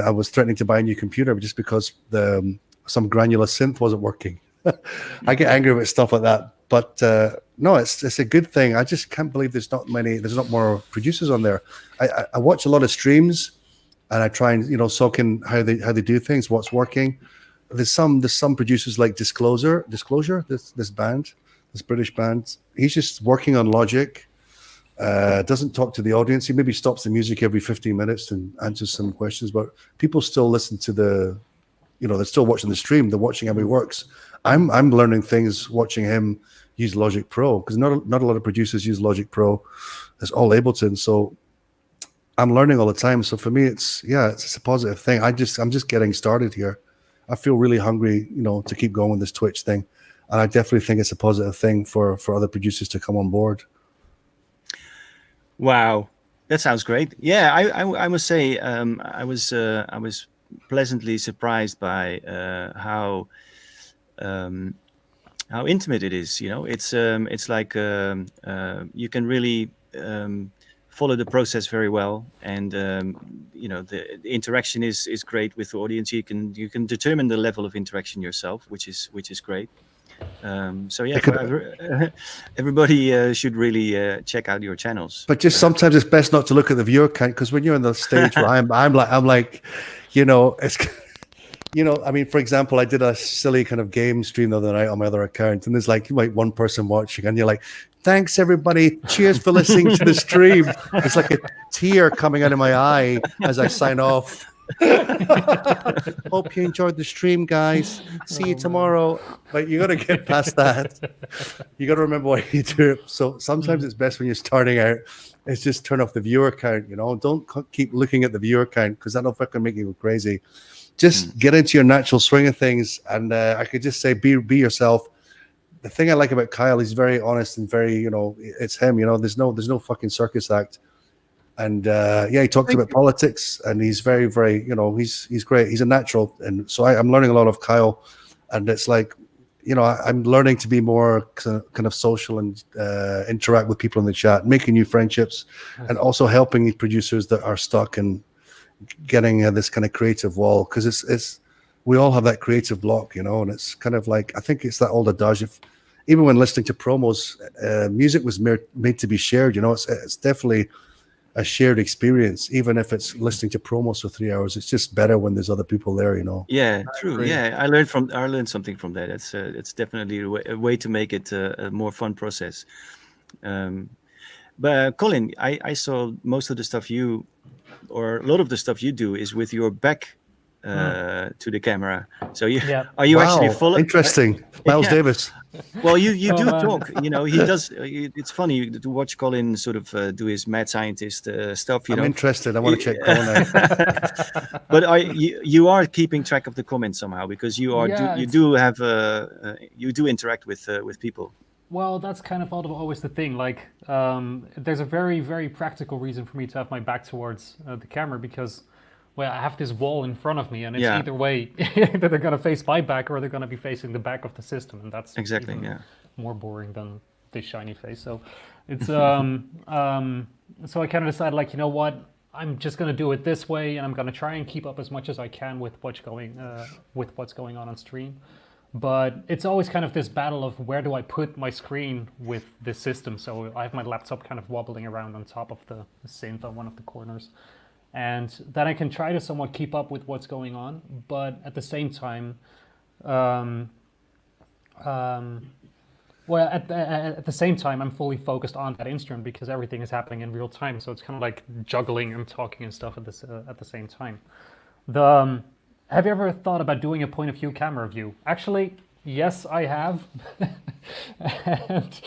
I was threatening to buy a new computer just because some granular synth wasn't working. I get angry about stuff like that, but no, it's a good thing. I just can't believe there's not more producers on there. I watch a lot of streams, and I try and soak in how they do things, what's working. There's some producers like Disclosure, this British band. He's just working on Logic, doesn't talk to the audience. He maybe stops the music every 15 minutes and answers some questions, but people still listen to they're still watching the stream. They're watching how he works. I'm learning things watching him use Logic Pro, because not a lot of producers use Logic Pro. It's all Ableton, so I'm learning all the time. So for me, it's a positive thing. I'm just getting started here. I feel really hungry, to keep going with this Twitch thing. And I definitely think it's a positive thing for other producers to come on board. Wow, that sounds great. Yeah, I must say I was pleasantly surprised by how intimate it is. It's like you can really follow the process very well, and the interaction is great with the audience. You can determine the level of interaction yourself, which is great. So yeah, everybody should really check out your channels. But just sometimes it's best not to look at the viewer count, because when you're on the stage where I'm like, it's. I mean, for example, I did a silly kind of game stream the other night on my other account, and there's like one person watching, and you're like, "Thanks, everybody! Cheers for listening to the stream." It's like a tear coming out of my eye as I sign off. Hope you enjoyed the stream, guys. See you tomorrow. But you got to get past that. You got to remember why you do it. So sometimes it's best when you're starting out, is just turn off the viewer count. Don't keep looking at the viewer count, because that'll fucking make you go crazy. Just get into your natural swing of things, and I could just say, be yourself. The thing I like about Kyle, he's very honest and very, it's him. There's no fucking circus act. And he talks about politics, and he's very, very, he's great. He's a natural, and so I'm learning a lot of Kyle. And it's like, I'm learning to be more kind of social and interact with people in the chat, making new friendships, and also helping the producers that are stuck and getting this kind of creative wall, because it's we all have that creative block, and it's kind of like, I think it's that old adage, even when listening to promos, music was made to be shared. It's definitely a shared experience, even if it's listening to promos for 3 hours. It's just better when there's other people there. Yeah, true. agree. Yeah, I learned something from that. It's definitely a way to make it a more fun process. But Colin, I saw most of the stuff or a lot of the stuff you do is with your back to the camera. So Yeah. are you actually Wow, interesting. Miles Yeah. Davis. Well, you Oh, do man. talk. He does. It's funny to watch Colin sort of do his mad scientist stuff. I'm interested. I want to check Colin out. But you are keeping track of the comments somehow, because Yeah, you it's- do have you do interact with people. Well, that's kind of always the thing. Like, there's a very, very practical reason for me to have my back towards the camera because, well, I have this wall in front of me, and it's Yeah. either way that they're going to face my back or they're going to be facing the back of the system, and that's Exactly, even yeah. more boring than this shiny face. So, it's so I kind of decided, like, you know what, I'm just going to do it this way, and I'm going to try and keep up as much as I can with what's going on stream. But it's always kind of this battle of where do I put my screen with this system. So I have my laptop kind of wobbling around on top of the synth on one of the corners. And then I can try to somewhat keep up with what's going on. But at the same time, well, at the same time, I'm fully focused on that instrument because everything is happening in real time. So it's kind of like juggling and talking and stuff at the same time. Have you ever thought about doing a point of view camera view? Actually, yes, I have. And,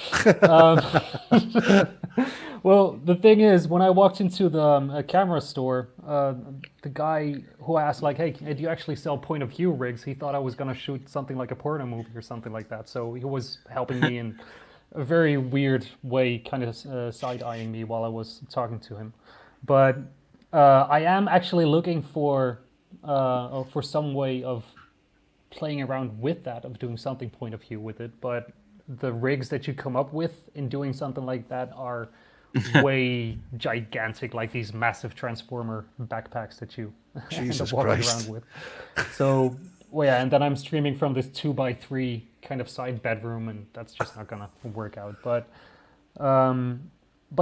well, the thing is, when I walked into the camera store, the guy who asked, like, hey, do you actually sell point of view rigs? He thought I was going to shoot something like a porno movie or something like that. So he was helping me in a very weird way, kind of side-eyeing me while I was talking to him. But I am actually looking for some way of playing around with that, of doing something point of view with it. But the rigs that you come up with in doing something like that are way gigantic, like these massive transformer backpacks that you end up Jesus walking Christ. around with. So, well, yeah, and then I'm streaming from this 2x3 kind of side bedroom, and that's just not gonna work out. But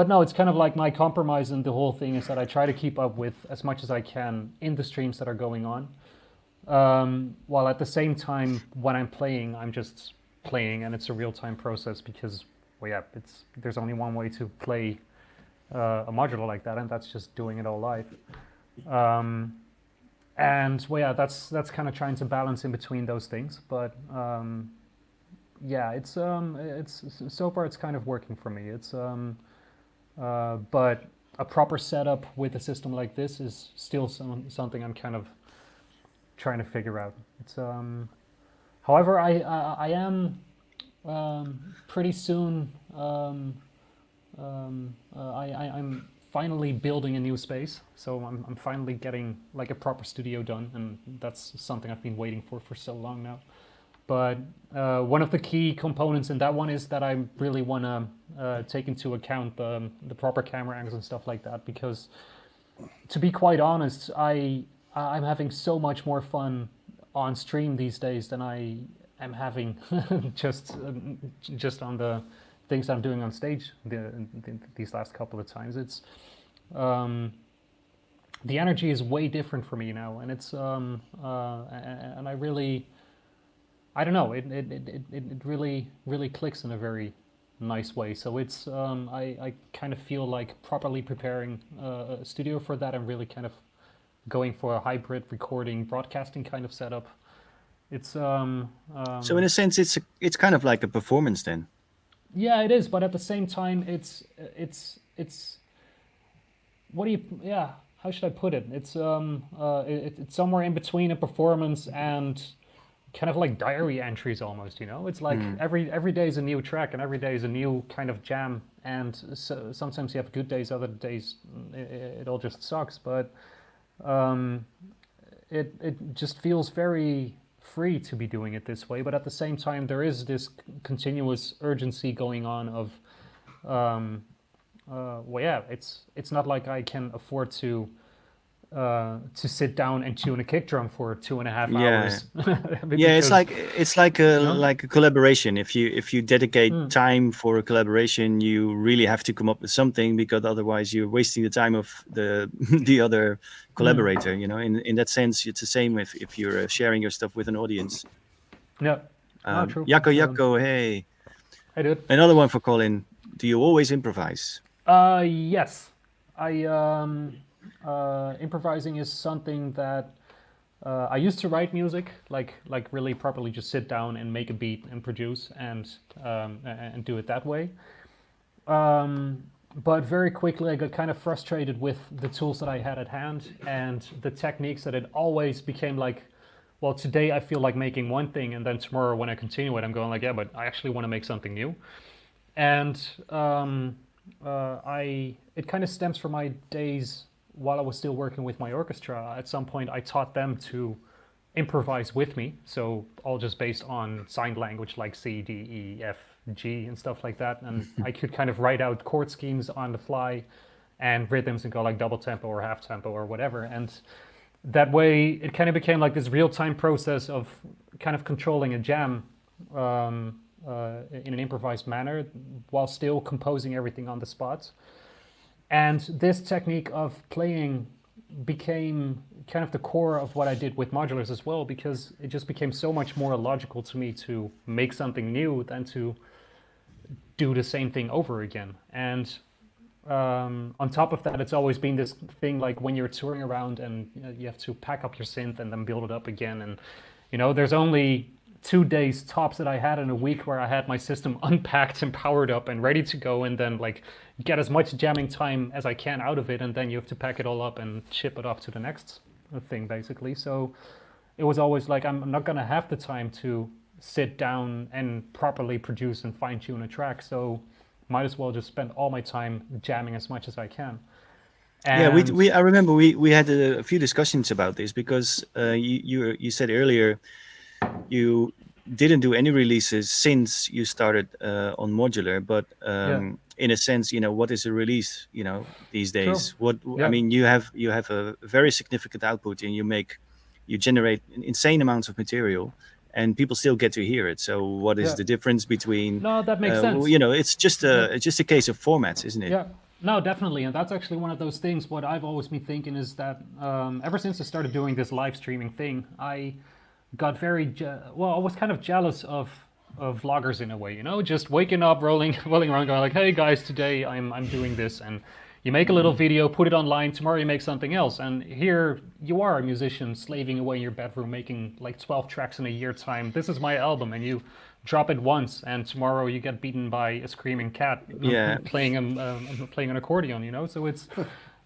no, it's kind of like my compromise in the whole thing is that I try to keep up with as much as I can in the streams that are going on. While at the same time, when I'm playing, I'm just playing, and it's a real-time process because, well, yeah, there's only one way to play a modular like that, and that's just doing it all live. And well, yeah, that's kind of trying to balance in between those things, but yeah, it's so far it's kind of working for me. But a proper setup with a system like this is still something I'm kind of trying to figure out. It's however, I am pretty soon. I'm finally building a new space, so I'm finally getting like a proper studio done, and that's something I've been waiting for so long now. But one of the key components in that one is that I really want to take into account the proper camera angles and stuff like that, because to be quite honest, I'm having so much more fun on stream these days than I am having just on the things I'm doing on stage these last couple of times. It's the energy is way different for me now, and it's and I really, I don't know, it really clicks in a very nice way. So it's I kind of feel like properly preparing a studio for that, and really kind of going for a hybrid recording broadcasting kind of setup. It's So in a sense, it's kind of like a performance then. yeah, it is, but at the same time, it's what do you, yeah, how should I put it? It's it's somewhere in between a performance and kind of like diary entries almost, you know? It's like every day is a new track, and every day is a new kind of jam, and so sometimes you have good days, other days it all just sucks, but it just feels very free to be doing it this way, but at the same time there is this continuous urgency going on of well, yeah, it's not like I can afford to sit down and tune a kick drum for 2.5 hours. Yeah, it's like a know? like a collaboration. If you dedicate time for a collaboration, you really have to come up with something, because otherwise you're wasting the time of the other collaborator. You know, in that sense, it's the same if you're sharing your stuff with an audience. Yeah. True. Yako, hey, I did. another one for Colin. Do you always improvise? Yes. I improvising is something that I used to write music, like really properly just sit down and make a beat and produce and do it that way. But very quickly I got kind of frustrated with the tools that I had at hand and the techniques that it always became like, well, today I feel like making one thing, and then tomorrow when I continue it, I'm going like, yeah, but I actually want to make something new. And it kind of stems from my days while I was still working with my orchestra. At some point, I taught them to improvise with me. So all just based on signed language like C, D, E, F, G and stuff like that. And I could kind of write out chord schemes on the fly and rhythms and go like double tempo or half tempo or whatever. And that way it kind of became like this real-time process of kind of controlling a jam in an improvised manner while still composing everything on the spot. And this technique of playing became kind of the core of what I did with modulars as well, because it just became so much more logical to me to make something new than to do the same thing over again. And on top of that, it's always been this thing like when you're touring around and you have to pack up your synth and then build it up again. And, you know, there's only 2 days tops that I had in a week where I had my system unpacked and powered up and ready to go, and then like get as much jamming time as I can out of it, and then you have to pack it all up and ship it off to the next thing basically. So it was always like, I'm not gonna have the time to sit down and properly produce and fine-tune a track, so might as well just spend all my time jamming as much as I can. And I remember we had a few discussions about this, because you said earlier you didn't do any releases since you started on modular, but in a sense, you know, what is a release, you know, these days? I mean, you have a very significant output, and you generate insane amounts of material, and people still get to hear it. So what is the difference between? No, that makes sense. You know, it's just a case of formats, isn't it? Yeah. No, definitely. And that's actually one of those things. What I've always been thinking is that ever since I started doing this live streaming thing, I got very, I was kind of jealous of vloggers in a way, you know, just waking up, rolling around going like, hey guys, today I'm doing this. And you make a little video, put it online, tomorrow you make something else. And here you are, a musician slaving away in your bedroom, making like 12 tracks in a year time. This is my album, and you drop it once, and tomorrow you get beaten by a screaming cat playing an accordion, you know. So it's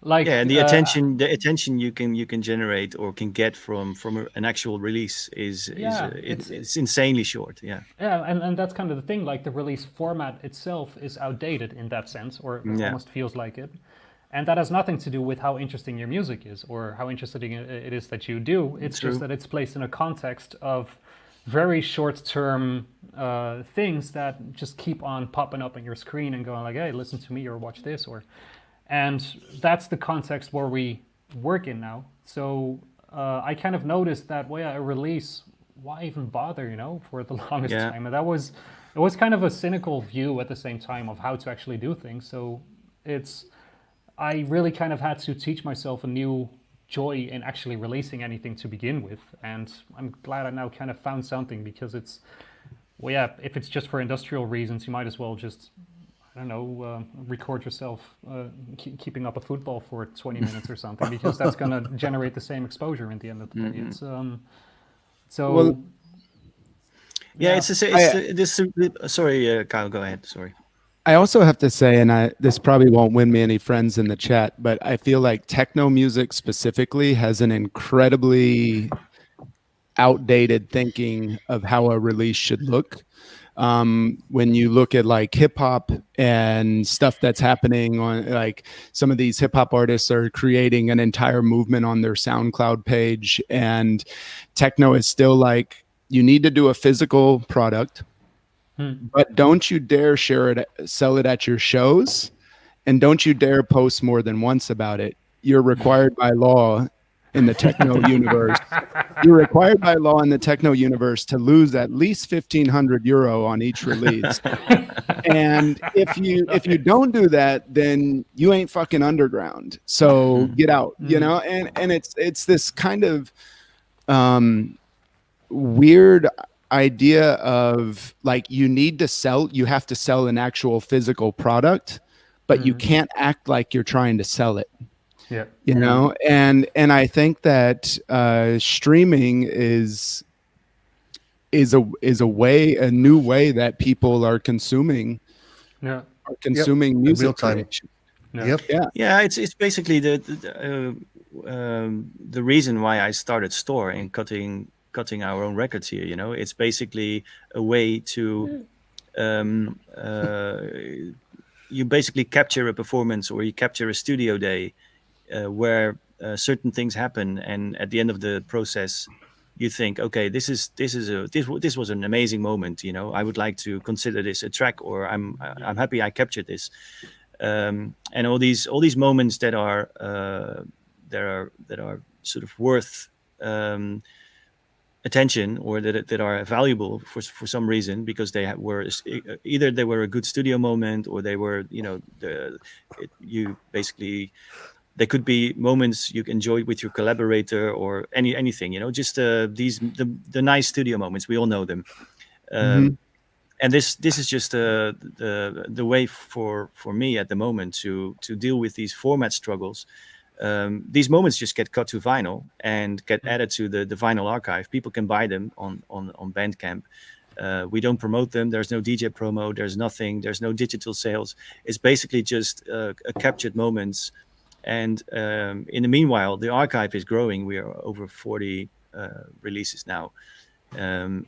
like and the attention you can generate or can get from an actual release it's insanely short. And that's kind of the thing, like the release format itself is outdated in that sense, or it almost feels like it. And that has nothing to do with how interesting your music is or how interesting it is that you do. It's just that it's placed in a context of very short-term things that just keep on popping up on your screen and going like, hey, listen to me or watch this. And that's the context where we work in now. So I kind of noticed that, a release, why even bother, you know, for the longest time. And it was kind of a cynical view at the same time of how to actually do things. So I really kind of had to teach myself a new joy in actually releasing anything to begin with. And I'm glad I now kind of found something, because it's, if it's just for industrial reasons, you might as well just, I don't know, record yourself keeping up a football for 20 minutes or something, because that's going to generate the same exposure in the end of the day. It's sorry, Kyle, go ahead. Sorry. I also have to say, and this probably won't win me any friends in the chat, but I feel like techno music specifically has an incredibly outdated thinking of how a release should look. When you look at like hip hop and stuff that's happening on, like some of these hip hop artists are creating an entire movement on their SoundCloud page, and techno is still like you need to do a physical product, but don't you dare sell it at your shows, and don't you dare post more than once about it. You're required by law in the techno universe. You're required by law in the techno universe to lose at least €1,500 on each release. And if you don't do that, then you ain't fucking underground. So get out, you know. And it's this kind of weird idea of like you have to sell an actual physical product, but you can't act like you're trying to sell it. Yeah. You know, and I think that streaming is a new way that people are consuming music real time. creation. Yeah, it's basically the reason why I started Stoor and cutting our own records here. You know, it's basically a way to you basically capture a performance, or you capture a studio day where certain things happen, and at the end of the process, you think, okay, this was an amazing moment. You know, I would like to consider this a track, or I'm happy I captured this. And all these moments that are sort of worth attention, or that are valuable for some reason, because were either they were a good studio moment, or they were, you know, they could be moments you enjoyed with your collaborator, or anything, you know, just the nice studio moments. We all know them. And this is just the way for me at the moment to deal with these format struggles. These moments just get cut to vinyl and get added to the vinyl archive. People can buy them on Bandcamp. We don't promote them. There's no DJ promo. There's nothing. There's no digital sales. It's basically just a captured moments. And in the meanwhile, the archive is growing. We are over 40 releases now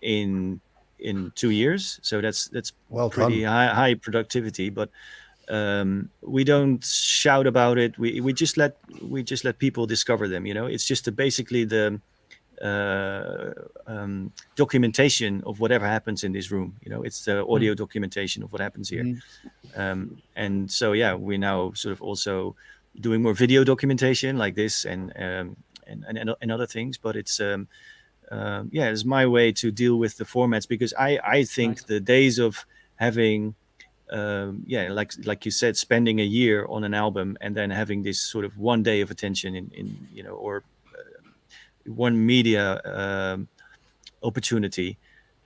in 2 years. So that's Well pretty done. high productivity. But we don't shout about it. We just let people discover them. You know, it's just basically the documentation of whatever happens in this room. You know, it's the audio documentation of what happens here. And so we're now sort of also doing more video documentation like this and other things. But it's it's my way to deal with the formats, because I think the days of having like you said, spending a year on an album and then having this sort of one day of attention in you know, or one media opportunity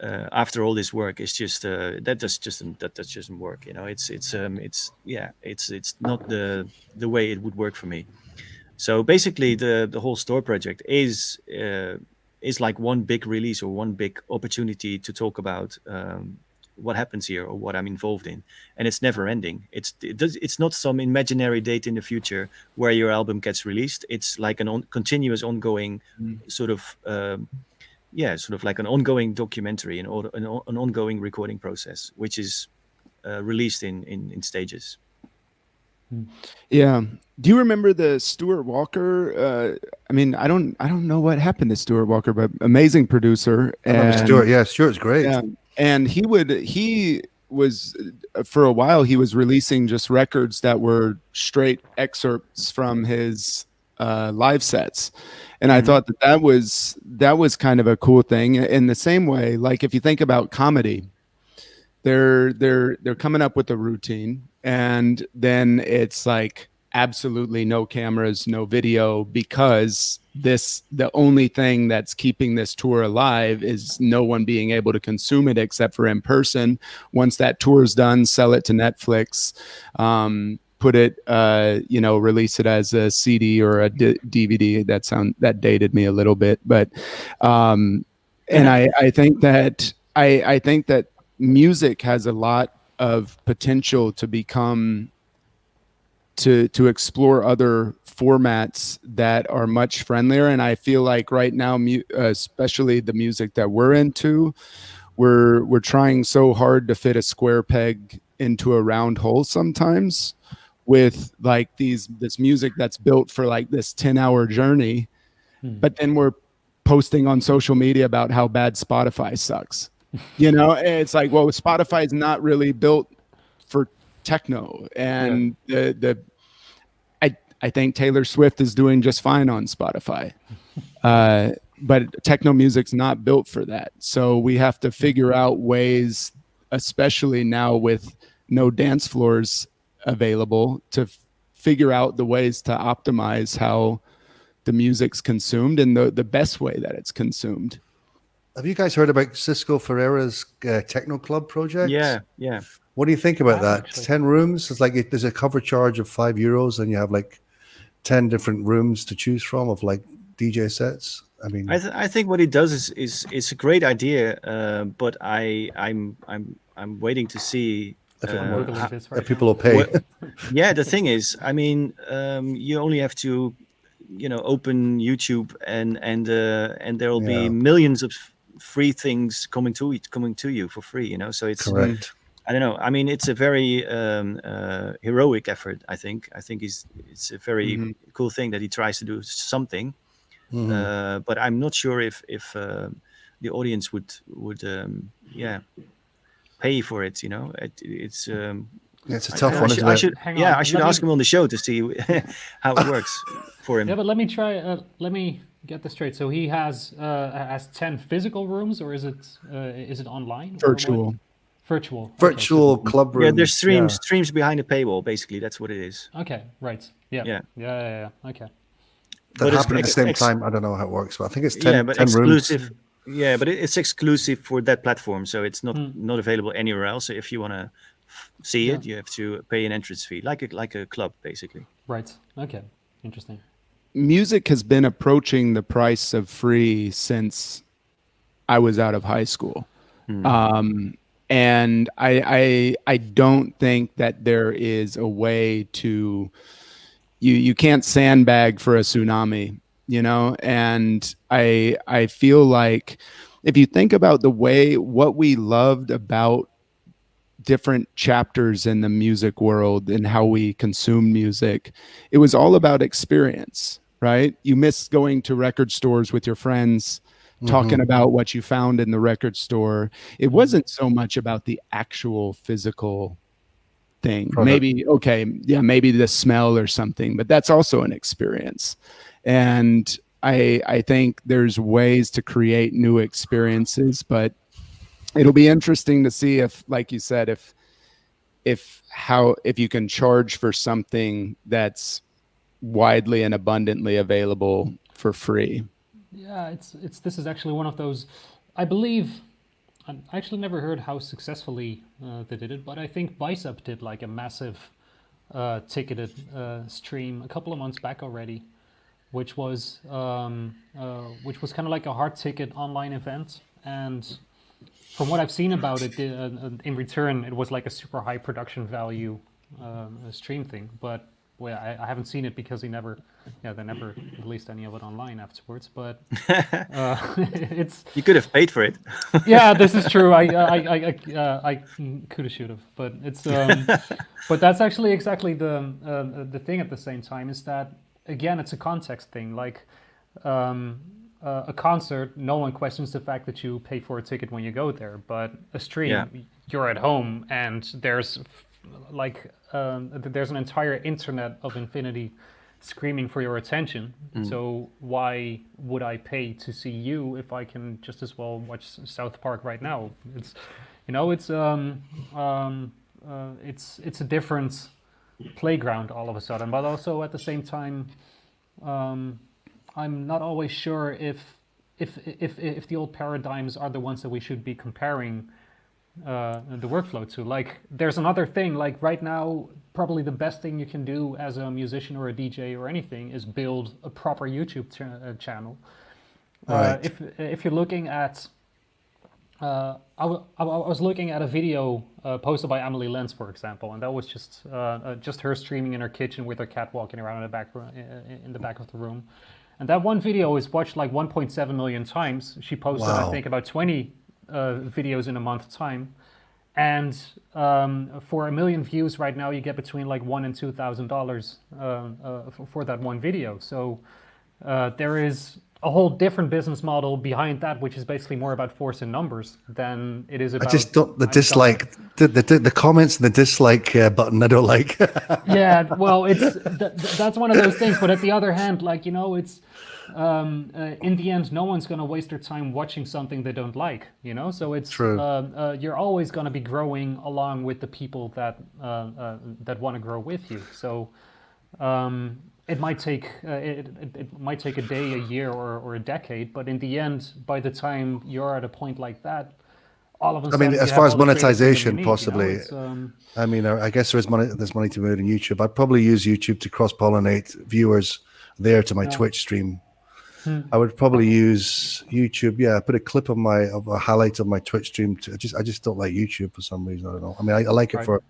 after all this work is just that doesn't work. You know, it's not the way it would work for me. So basically the whole Stoor project is like one big release, or one big opportunity to talk about what happens here, or what I'm involved in, and it's never ending. It's not some imaginary date in the future where your album gets released. It's like continuous ongoing sort of like an ongoing documentary, an ongoing recording process, which is released in stages. Yeah. Do you remember the Stuart Walker? I mean, I don't know what happened to Stuart Walker, but amazing producer. And Stuart, Stuart's great. Yeah, and he was for a while, he was releasing just records that were straight excerpts from his live sets. And I thought that was kind of a cool thing. In the same way, like if you think about comedy, they're coming up with a routine, and then it's like absolutely no cameras, no video, because the only thing that's keeping this tour alive is no one being able to consume it except for in person. Once that tour is done, sell it to Netflix, put it, release it as a CD or a DVD. That dated me a little bit, but and I think that music has a lot of potential to become to explore other formats that are much friendlier. And I feel like right now, especially the music that we're into, we're trying so hard to fit a square peg into a round hole sometimes, with like this music that's built for like this 10-hour journey. But then we're posting on social media about how bad Spotify sucks. You know, it's like, well, Spotify is not really built for techno, and I think Taylor Swift is doing just fine on Spotify. But techno music's not built for that. So we have to figure out ways, especially now with no dance floors available, to figure out the ways to optimize how the music's consumed and the best way that it's consumed. Have you guys heard about Cisco Ferreira's Techno Club project? Yeah. What do you think about that? Actually. 10 rooms. It's like there's a cover charge of €5, and you have like 10 different rooms to choose from of like DJ sets. I mean, I think what he does is a great idea, but I'm waiting to see. If it I'm works. Googling this right that people will now. pay. Yeah, the thing is, I mean, you only have to, open YouTube and there will be Yeah. millions of free things coming to you for free. So it's Correct. I don't know. I mean, it's a very heroic effort. I think it's a very cool thing that he tries to do something. But I'm not sure if the audience would pay for it. It's It's a tough one, isn't I it? should Hang on, I should let me- ask him on the show to see how it works for him. Yeah, but let me try. Let me get this straight. So he has 10 physical rooms, or is it online? Or what? Virtual. Virtual. Okay, Virtual club rooms. Yeah, there's streams behind the paywall. Basically, that's what it is. Okay, right. Yeah. Yeah. Okay. That But it's happen at the same ex- time. I don't know how it works, but I think it's 10, Yeah, but 10 rooms. exclusive. Yeah, but it's exclusive for that platform, so it's not available anywhere else. So if you want to see it, you have to pay an entrance fee, like a club, basically. Right. Okay. Interesting. Music has been approaching the price of free since I was out of high school. And I don't think that there is a way to, you can't sandbag for a tsunami, and I feel like if you think about what we loved about different chapters in the music world and how we consume music, it was all about experience, right? You miss going to record stores with your friends, talking about what you found in the record store. It wasn't so much about the actual physical thing. Product. Maybe the smell or something, but that's also an experience. And I think there's ways to create new experiences, but it'll be interesting to see if, like you said, if you can charge for something that's widely and abundantly available for free. Yeah, this is actually one of those. I believe. I actually never heard how successfully they did it, but I think Bicep did like a massive ticketed stream a couple of months back already, which was kind of like a hard ticket online event. And from what I've seen about it, in return, it was like a super high production value stream thing. But well, I haven't seen it because they never released any of it online afterwards. But it's You could have paid for it. yeah, this is true. I could have, should have, but it's but that's actually exactly the thing at the same time is that again it's a context thing. Like a concert, no one questions the fact that you pay for a ticket when you go there, but a stream, you're at home and there's there's an entire internet of infinity screaming for your attention. So why would I pay to see you if I can just as well watch South Park right now? It's it's a different playground all of a sudden, but also at the same time I'm not always sure if the old paradigms are the ones that we should be comparing the workflow to. Like there's another thing, like right now probably the best thing you can do as a musician or a DJ or anything is build a proper YouTube channel. Right. If you're looking at I was looking at a video posted by Amelie Lenz, for example, and that was just her streaming in her kitchen with her cat walking around in the back of the room. And that one video is watched like 1.7 million times. She posted, I think, about 20 videos in a month's time. And for 1 million views right now, you get between like $1,000 and $2,000 for that one video. So there is a whole different business model behind that, which is basically more about force and numbers than it is I about. just don't the I'm sorry. dislike the comments and the dislike button. I don't like. Yeah, well, that's one of those things. But at the other hand, like, it's in the end, no one's going to waste their time watching something they don't like. So it's True. You're always going to be growing along with the people that want to grow with you. So it might take it might take a day, a year, or a decade. But in the end, by the time you're at a point like that, all of a I sudden, mean, as you far have as all the creative freedom monetization, you need, possibly. It's, I mean, I guess there's money to be made in YouTube. I'd probably use YouTube to cross-pollinate viewers there to my Twitch stream. I would probably use YouTube. Yeah, put a clip of a highlight of my Twitch stream. I just don't like YouTube for some reason. I don't know. I mean, I like it Right.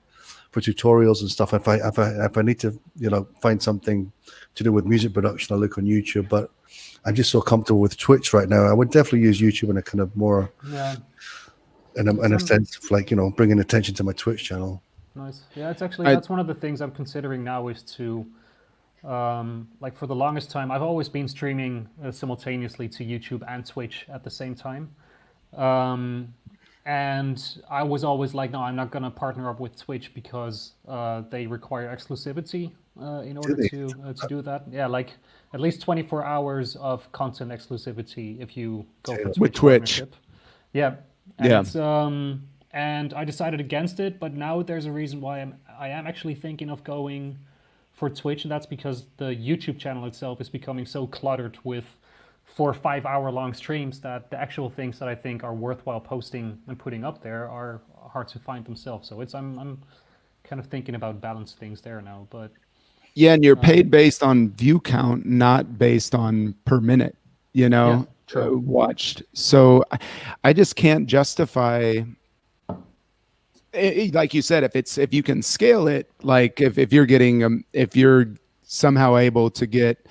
for tutorials and stuff. If I need to, find something to do with music production, I look on YouTube. But I'm just so comfortable with Twitch right now. I would definitely use YouTube in a kind of more, yeah. in a sense of like, bringing attention to my Twitch channel. Nice. Yeah, it's actually that's one of the things I'm considering now is to, like for the longest time, I've always been streaming simultaneously to YouTube and Twitch at the same time, and I was always like, no, I'm not gonna partner up with Twitch because they require exclusivity in order to do that. Yeah, like at least 24 hours of content exclusivity if you go for With Twitch Twitch. partnership. Yeah. And Yeah. it's and I decided against it, but now there's a reason why I am actually thinking of going for Twitch, and that's because the YouTube channel itself is becoming so cluttered with 4 or 5 hour long streams that the actual things that I think are worthwhile posting and putting up there are hard to find themselves. So I'm kind of thinking about balance things there now, but Yeah, and you're paid based on view count, not based on per minute, Yeah, true. watched. So I just can't justify, like you said, if you can scale it, like if you're getting if you're somehow able to get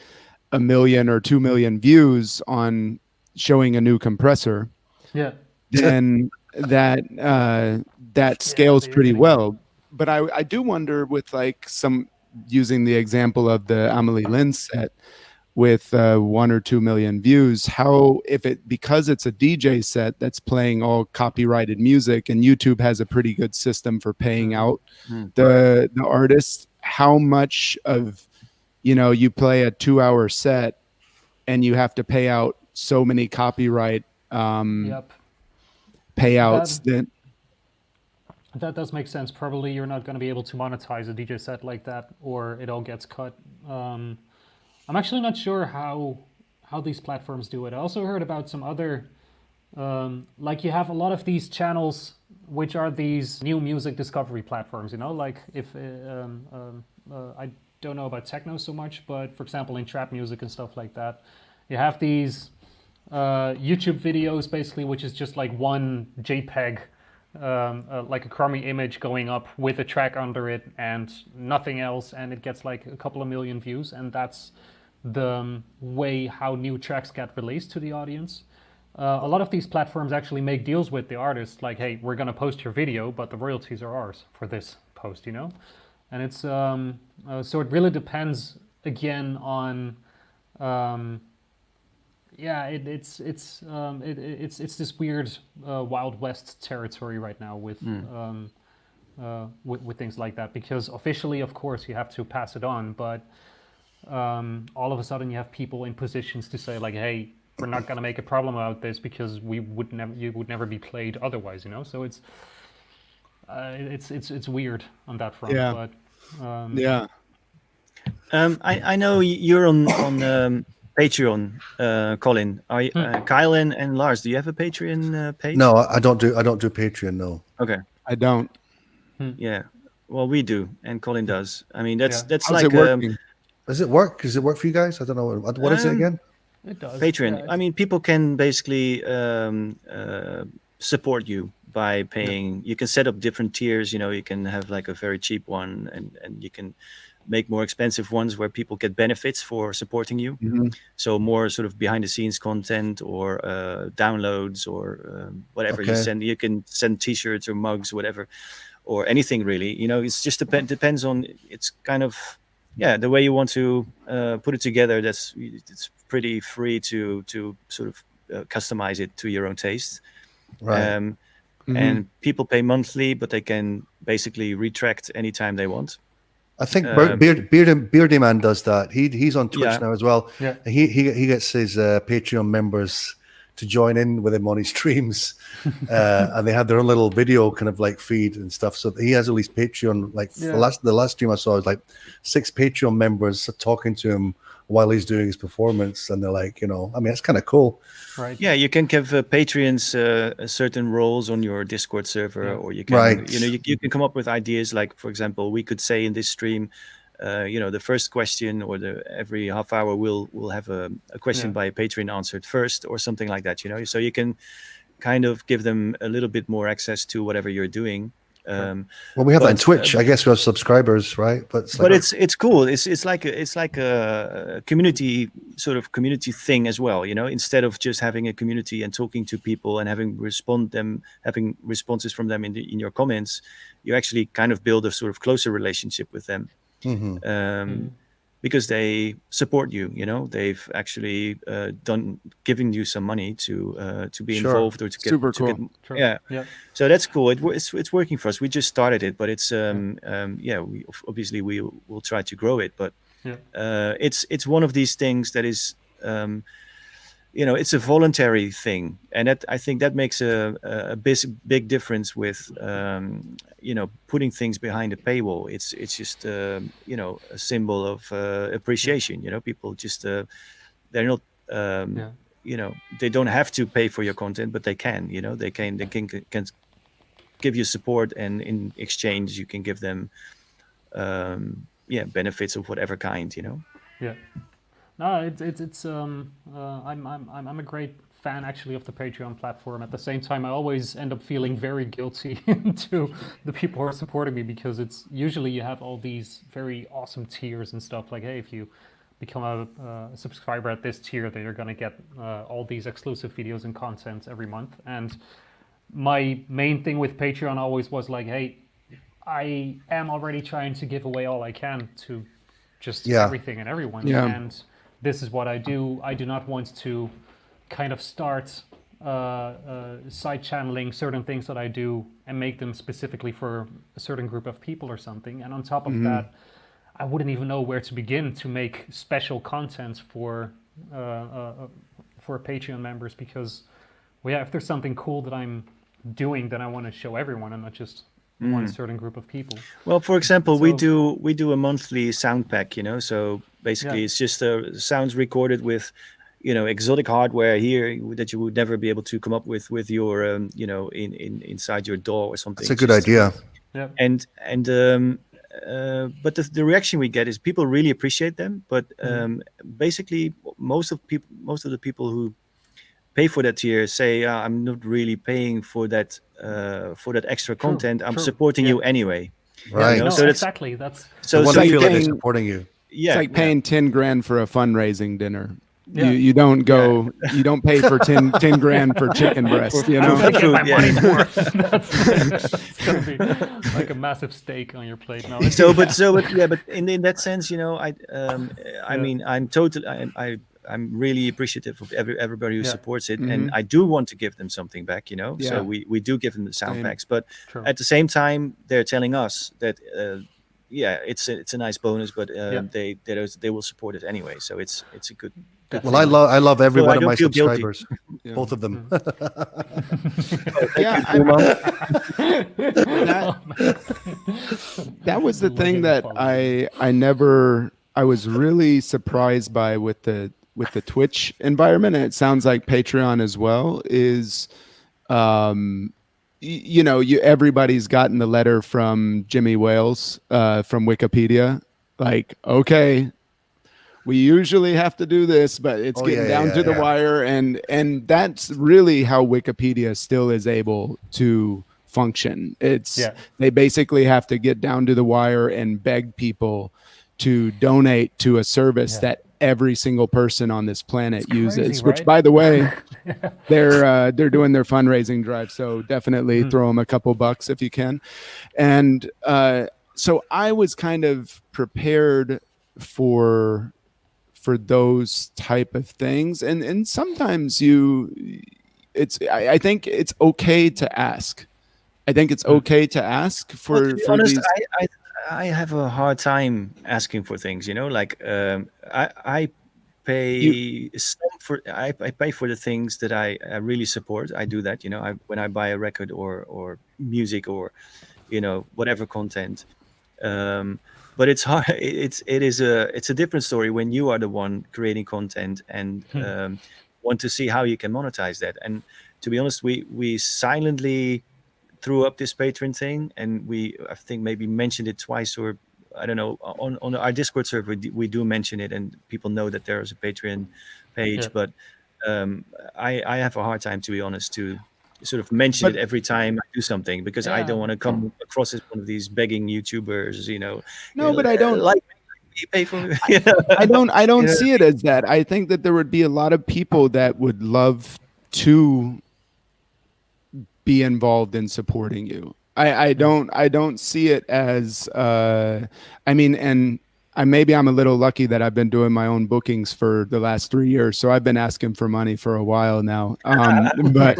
1 million or 2 million views on showing a new compressor, yeah. then that scales you're pretty gonna well. But I do wonder with like using the example of the Amelie Lynn set with 1 or 2 million views, how because it's a DJ set that's playing all copyrighted music and YouTube has a pretty good system for paying out the artists, how much of you play a 2-hour set and you have to pay out so many copyright Yep. payouts That does make sense. Probably you're not going to be able to monetize a DJ set like that, or it all gets cut. I'm actually not sure how these platforms do it. I also heard about some other, like you have a lot of these channels, which are these new music discovery platforms. Like if I don't know about techno so much, but for example in trap music and stuff like that, you have these YouTube videos basically, which is just like one JPEG. Like a crummy image going up with a track under it and nothing else, and it gets like a couple of million views, and that's the way how new tracks get released to the audience. A lot of these platforms actually make deals with the artists, like, hey, we're going to post your video, but the royalties are ours for this post, and it's so it really depends again on yeah, it's this weird Wild West territory right now with things like that, because officially, of course, you have to pass it on, but all of a sudden you have people in positions to say like, hey, we're not going to make a problem about this because you would never be played otherwise, So it's weird on that front. Yeah. But yeah. I know you're on Patreon, Colin. Are you, Kyle and Lars? Do you have a Patreon page? No, I don't do Patreon. No. Okay. I don't. Yeah. Well, we do, and Colin does. I mean, that's Yeah. that's How's like it working? Does it work? Does it work for you guys? I don't know. What is it again? it does. Patreon. Yeah, I mean, people can basically support you by paying. You can set up different tiers. You can have like a very cheap one, and you can make more expensive ones where people get benefits for supporting you. So more sort of behind the scenes content or downloads or whatever you Okay. send. You can send T-shirts or mugs, whatever, or anything really. It's just depends on. It's kind of the way you want to put it together, it's pretty free to sort of customize it to your own taste. Right. And people pay monthly, but they can basically retract anytime they want. I think Beardy Man does that. He's on Twitch Yeah. now as well. Yeah. He gets his Patreon members to join in with him on his streams, and they have their own little video kind of like feed and stuff. So he has all these Patreon, like the last stream I saw was like 6 Patreon members talking to him while he's doing his performance, and they're like, I mean, that's kind of cool. Right. Yeah, you can give Patreons certain roles on your Discord server, or you can, you can come up with ideas. Like, for example, we could say in this stream, the first question or every half hour we'll have a question by a Patreon answered first, or something like that. So you can kind of give them a little bit more access to whatever you're doing. Well, we have that on Twitch. I guess we have subscribers, right? But it's cool. It's like a community thing as well. Instead of just having a community and talking to people and having responses from them in your comments, you actually kind of build a sort of closer relationship with them. Because they support you. They've actually giving you some money to be involved or to get super cool. Yeah. So that's cool. It's working for us. We just started it, but it's we obviously we'll try to grow it. But it's one of these things that is it's a voluntary thing, and I think that makes a big difference with putting things behind a paywall. It's just a symbol of appreciation. People just they're not they don't have to pay for your content, but they can. They can give you support, and in exchange you can give them benefits of whatever kind. Yeah. No, it's I'm a great fan actually of the Patreon platform. At the same time, I always end up feeling very guilty to the people who are supporting me, because it's usually you have all these very awesome tiers and stuff. Like, hey, if you become a subscriber at this tier, then you're gonna get all these exclusive videos and content every month. And my main thing with Patreon always was like, hey, I am already trying to give away all I can to just everything and everyone. And this is what I do. I do not want to kind of start side channeling certain things that I do and make them specifically for a certain group of people or something. And on top of that, I wouldn't even know where to begin to make special content for Patreon members, because if there's something cool that I'm doing, then I want to show everyone and not just one certain group of people. Well, for example, we do a monthly sound pack, so basically it's just sounds recorded with exotic hardware here that you would never be able to come up with your inside your DAW or something. That's a good idea. Yeah. And but the reaction we get is people really appreciate them, but basically most of the people who pay for that tier say, I'm not really paying for that extra content. I'm supporting you anyway. Right. No, so exactly. That's so it's I like feel like they're paying- supporting you. Yeah, It's like paying 10 grand for a fundraising dinner. Yeah. You don't go. You don't pay for 10 grand for chicken breast. I get my Yeah. money's worth. It's gonna be like a massive steak on your plate now. but in that sense, I mean, I'm really appreciative of everybody who supports it, and I do want to give them something back. So we do give them the sound packs, but at the same time, they're telling us that it's a nice bonus, but they will support it anyway. So it's a good. Well, I love every So one I of don't my feel guilty. subscribers, both of them. That was the thing that I was really surprised by with the Twitch environment, and it sounds like Patreon as well, is everybody's gotten the letter from Jimmy Wales from Wikipedia, like, okay, we usually have to do this, but it's getting down to the wire, and that's really how Wikipedia still is able to function. They basically have to get down to the wire and beg people to donate to a service that every single person on this planet uses, which, by the way, they're doing their fundraising drive, so definitely throw them a couple bucks if you can. And so I was kind of prepared for those type of things, and sometimes I think it's okay to ask. I think it's okay to ask Well, for to be honest, these. I have a hard time asking for things. Like I You pay I pay for the things that I really support. I do that. When I buy a record or music or whatever content. Um, but it's hard. It's a different story when you are the one creating content and want to see how you can monetize that. And to be honest, we silently threw up this Patreon thing, and I think maybe mentioned it twice, or I don't know, on our Discord server we do mention it, and people know that there is a Patreon page. Yeah. But I have a hard time, to be honest, to sort of mention But it every time I do something, because I Yeah. don't want to come across as one of these begging YouTubers, no, but I don't. like me, pay for me. I don't Yeah. see it as that. I think that there would be a lot of people that would love to be involved in supporting you. I don't see it as I mean, and maybe I'm a little lucky that I've been doing my own bookings for the last 3 years, so I've been asking for money for a while now. But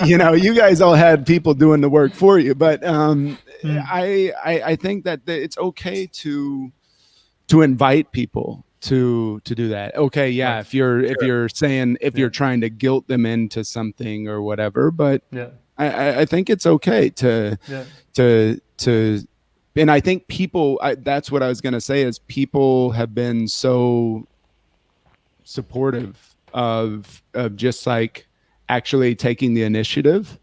you guys all had people doing the work for you. But I think that it's okay to invite people to do that. Okay, yeah, Right. if you're saying, if you're trying to guilt them into something or whatever, but Yeah. I think it's okay to and I think people, that's what I was going to say, is people have been so supportive of just like actually taking the initiative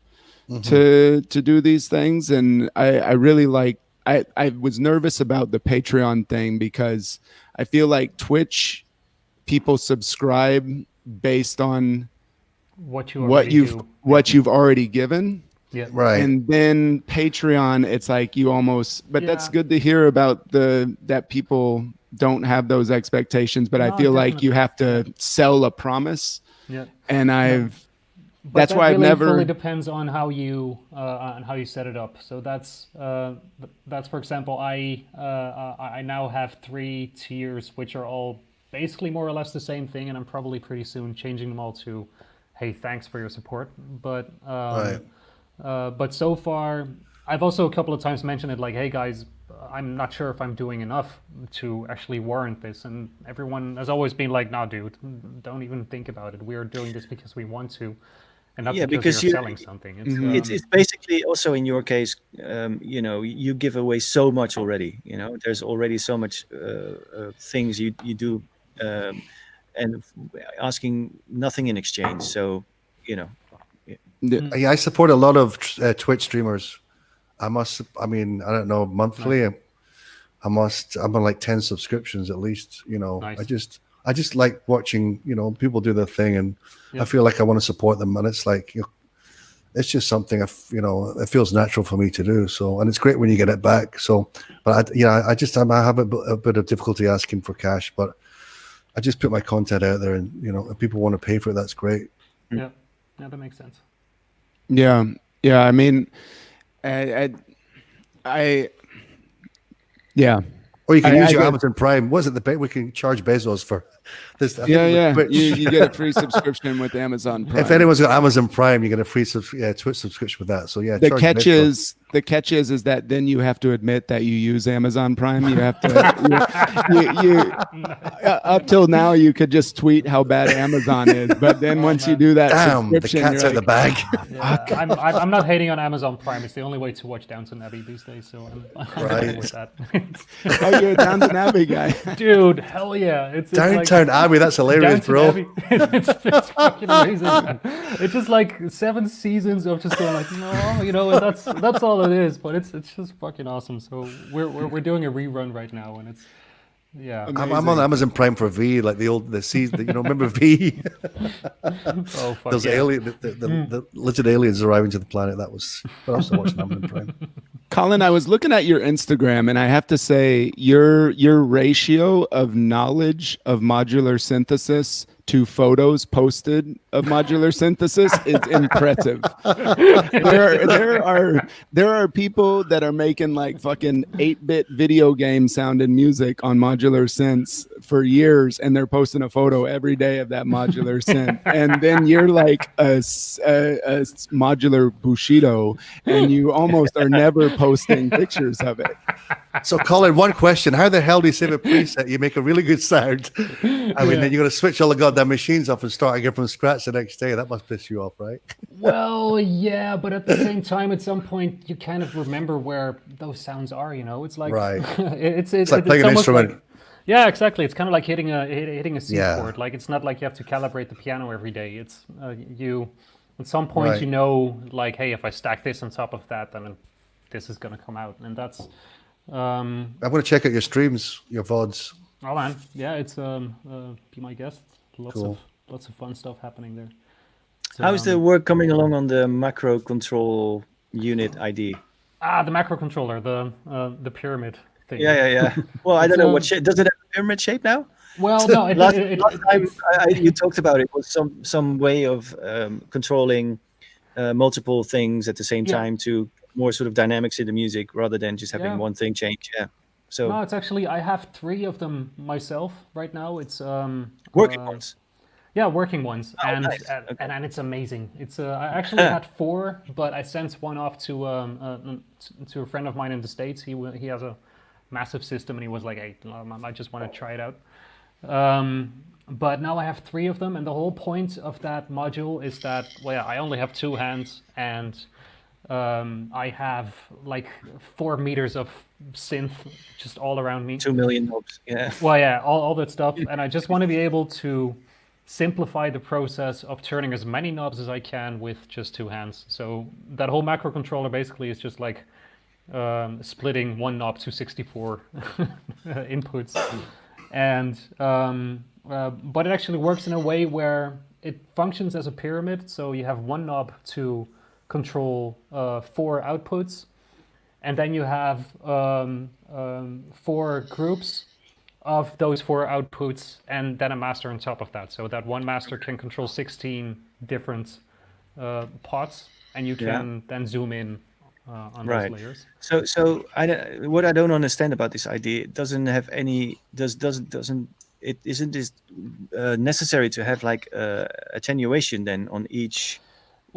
to do these things. And I really like, I was nervous about the Patreon thing because I feel like Twitch people subscribe based on What you already do. what you've already given. Yeah. Right. And then Patreon, it's like you almost, but that's Yeah. good to hear about that people don't have those expectations, but I No, feel like you definitely. have to sell a promise. Yeah. And But that's that why I've really never, fully depends on how you set it up. So that's for example, I now have 3 tiers, which are all basically more or less the same thing, and I'm probably pretty soon changing them all to, hey, thanks for your support. But Right. but so far, I've also a couple of times mentioned it, like, hey guys, I'm not sure if I'm doing enough to actually warrant this, and everyone has always been like, nah, dude, don't even think about it. We are doing this because we want to, and not Yeah, because because you're you- selling something. It's basically also in your case, you give away so much already. There's already so much things you do, and asking nothing in exchange. So, Yeah, I support a lot of Twitch streamers. I don't know, monthly. I'm on like 10 subscriptions at least. Nice. I just like watching, people do their thing, and Yeah. I feel like I want to support them. And it's like, it's just something it feels natural for me to do. So, and it's great when you get it back. So, but I have a bit of difficulty asking for cash, but I just put my content out there, and if people want to pay for it, that's great. Yeah, that makes sense. yeah. I mean, yeah. Or you can I use your get- Amazon Prime. Was it we can charge Bezos for this? I think Yeah. with Twitch- You get a free subscription with Amazon Prime. If anyone's got Amazon Prime, you get a free Twitch subscription with that. So yeah, the charge catch Bezos. is that then you have to admit that you use Amazon Prime. You have to up till now you could just tweet how bad Amazon is, but then once you do that Damn, the subscription, cat's you're out the like, bag. Yeah, I'm not hating on Amazon Prime. It's the only way to watch Downton Abbey these days, so I'm okay with that. oh, you're a Downton Abbey guy. Dude, hell yeah! It's Downtown Abbey, that's hilarious, Downton bro. Abbey. It's fucking amazing, man. It's just like 7 seasons of just going like, no, and that's all it is. But it's just fucking awesome. So we're doing a rerun right now, and it's yeah. I'm on Amazon Prime for V, like the season. Remember V? Oh fuck Those yeah. the legit aliens arriving to the planet. That was. But I'm still watching Amazon Prime. Colin, I was looking at your Instagram, and I have to say your ratio of knowledge of modular synthesis to photos posted of modular synthesis is impressive. There are people that are making like fucking 8-bit video game sound and music on modular synths for years, and they're posting a photo every day of that modular synth. And then you're like a modular Bushido, and you almost are never posting pictures of it. So, Colin, one question: how the hell do you save a preset? You make a really good sound. I mean, then you got to switch all the goddamn machines off and start again from scratch the next day. That must piss you off, right? Well, yeah, but at the same time, at some point, you kind of remember where those sounds are. It's like Right. it's like playing an almost instrument. like, yeah, exactly. It's kind of like hitting a C Yeah. chord. Like it's not like you have to calibrate the piano every day. It's you at some point Right. you know, like, hey, if I stack this on top of that, then this is gonna come out, and that's. I'm going to check out your streams, your VODs. Oh man, yeah, it's be my guest. Cool. Lots of fun stuff happening there. So, How's the work coming along on the macro control unit ID? the macro controller, the pyramid thing. Yeah. Well, I don't know what shape. Does it have a pyramid shape now? Well, no, Last time you talked about it was some way of controlling multiple things at the same time to more sort of dynamics in the music rather than just having one thing change. Yeah. So no, it's actually I have 3 of them myself right now. It's working ones. Yeah, working ones, and nice. and it's amazing. It's I actually had 4, but I sent one off to a friend of mine in the States. He has a massive system, and he was like, "Hey, I just want to try it out." But now I have 3 of them, and the whole point of that module is that, well, yeah, I only have 2 hands, and I have like 4 meters of synth just all around me. 2 million knobs. Yeah. Well, yeah, all that stuff, and I just want to be able to simplify the process of turning as many knobs as I can with just 2 hands. So that whole macro controller basically is just like splitting one knob to 64 inputs, and but it actually works in a way where it functions as a pyramid. So you have one knob to control 4 outputs, and then you have 4 groups of those 4 outputs, and then a master on top of that. So that one master can control 16 different pots, and you can then zoom in on those layers. So what I don't understand about this idea, it doesn't have any isn't this necessary to have like attenuation then on each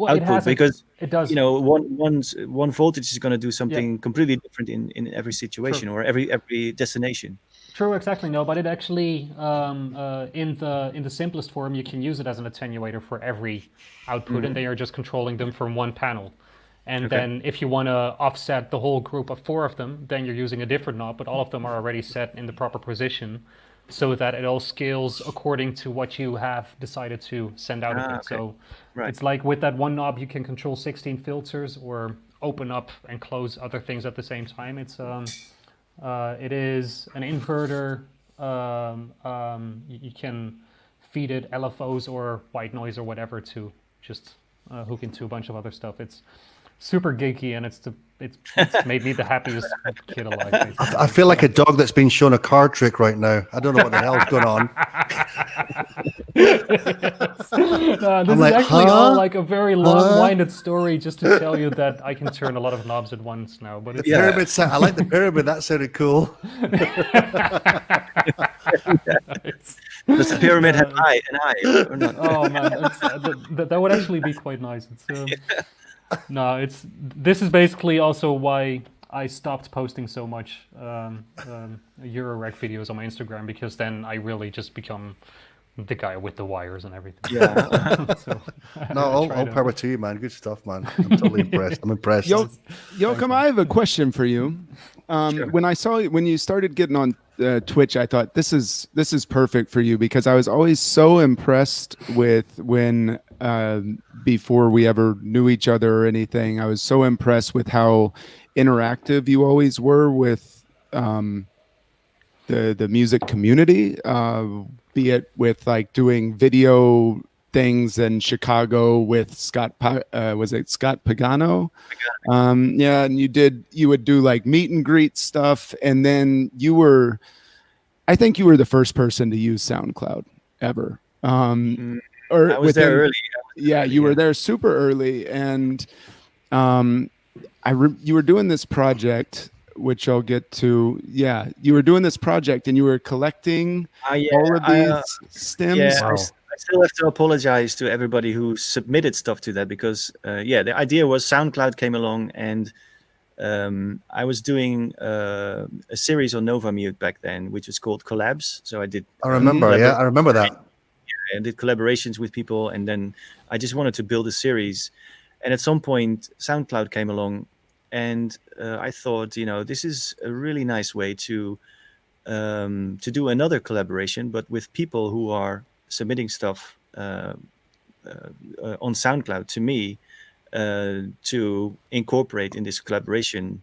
output, because it does. One voltage is going to do something completely different in every situation or every destination. True, exactly. No, but it actually in the simplest form, you can use it as an attenuator for every output, and they are just controlling them from one panel. And then if you want to offset the whole group of 4 of them, then you're using a different knob, but all of them are already set in the proper position, so that it all scales according to what you have decided to send out of it. So it's like with that one knob, you can control 16 filters or open up and close other things at the same time. It's it is an inverter. You can feed it LFOs or white noise or whatever to just hook into a bunch of other stuff. It's super geeky, and it's made me the happiest kid alive. Basically. I feel like a dog that's been shown a card trick right now. I don't know what the hell's going on. This is actually all like a very long-winded story just to tell you that I can turn a lot of knobs at once now. But Pyramid I like the pyramid. That sounded cool. Does the pyramid have an eye or not? Oh man, that would actually be quite nice. No, this is basically also why I stopped posting so much Eurorec videos on my Instagram, because then I really just become the guy with the wires and everything. Yeah. So, all power to you, man. Good stuff, man. I'm totally impressed. I'm impressed. Joachim, I have a question for you. Sure. When you started getting on Twitch, I thought this is perfect for you, because I was always so impressed with when before we ever knew each other or anything, I was so impressed with how interactive you always were with the music community, be it with like doing video things in Chicago with Scott Pagano? Yeah, and you would do like meet and greet stuff, and then I think you were the first person to use SoundCloud ever. um, or I was there within, early. yeah, you were there super early, and um, you were doing this project, which I'll get to. Yeah, you were doing this project, and you were collecting Yeah, all of these stems. yeah, Wow. I still have to apologize to everybody who submitted stuff to that because, the idea was SoundCloud came along and I was doing a series on Nova Mute back then, which was called Collabs. So I did. I remember. Yeah, I remember that. I did collaborations with people, and then I just wanted to build a series. And at some point, SoundCloud came along, and I thought, this is a really nice way to do another collaboration, but with people who are submitting stuff on SoundCloud to me to incorporate in this collaboration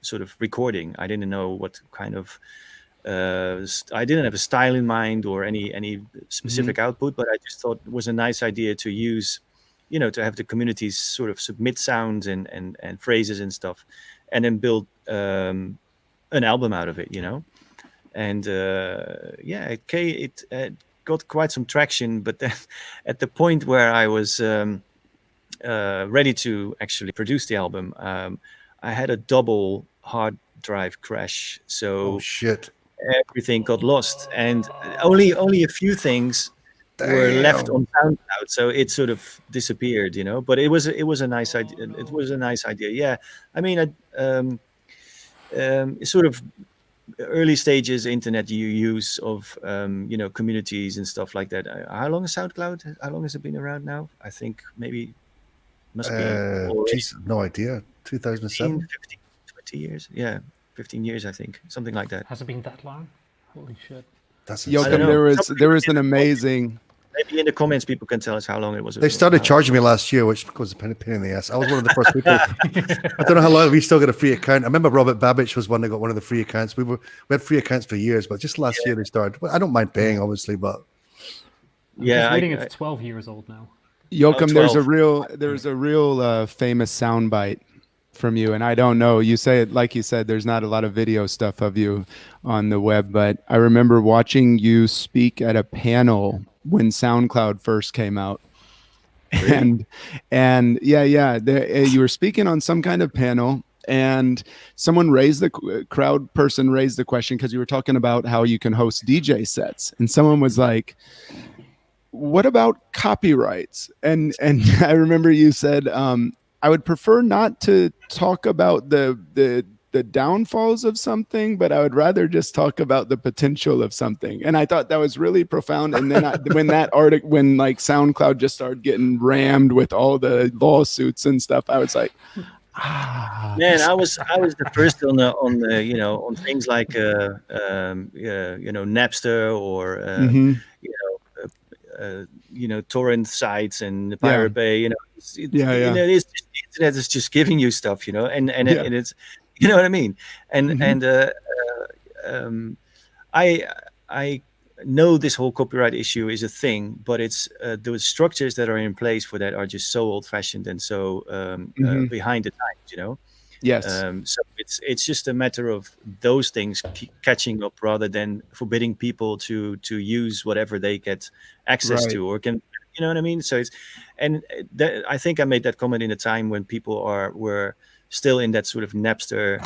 sort of recording. I didn't know what kind of I didn't have a style in mind or any specific output, but I just thought it was a nice idea to use, to have the communities sort of submit sounds and phrases and stuff, and then build an album out of it, And it got quite some traction, but then at the point where I was ready to actually produce the album, I had a double hard drive crash, so Oh shit. everything got lost, and only a few things were left on SoundCloud, so it sort of disappeared, But it was a nice idea. It was a nice idea. Yeah, I mean, sort of early stages internet use of communities and stuff like that. How long is SoundCloud? How long has it been around now? I think maybe must be Geez, no idea. 2007. 15, 20 years. Yeah, 15 years, I think, something like that. Has it been that long? Holy shit! That's Joachim, insane. there was an amazing. Maybe in the comments people can tell us how long it was. They started charging me last year, which was a pain in the ass. I was one of the first people. I don't know how long we still got a free account. I remember Robert Babbage was one that got one of the free accounts. We had free accounts for years, but just last year they started. Well, I don't mind paying, obviously, but Yeah, reading it's 12 years old now. Joachim, 12. there's a real famous soundbite from you, and I don't know. You say it like you said. There's not a lot of video stuff of you on the web, but I remember watching you speak at a panel when SoundCloud first came out. Really? And you were speaking on some kind of panel, and someone crowd person raised the question because you were talking about how you can host DJ sets, and someone was like, what about copyrights? And I remember you said, I would prefer not to talk about the downfalls of something, but I would rather just talk about the potential of something. And I thought that was really profound. And then when like SoundCloud just started getting rammed with all the lawsuits and stuff, I was like, Man, I was the first on the on things like Napster or torrent sites and the Pirate Bay. It's just, the internet is just giving you stuff, and it's, you know what I mean. I know this whole copyright issue is a thing, but it's the structures that are in place for that are just so old-fashioned and so behind the times, Yes. So it's just a matter of those things catching up rather than forbidding people to use whatever they get access to or can, you know what I mean? So I think I made that comment in a time when people were still in that sort of Napster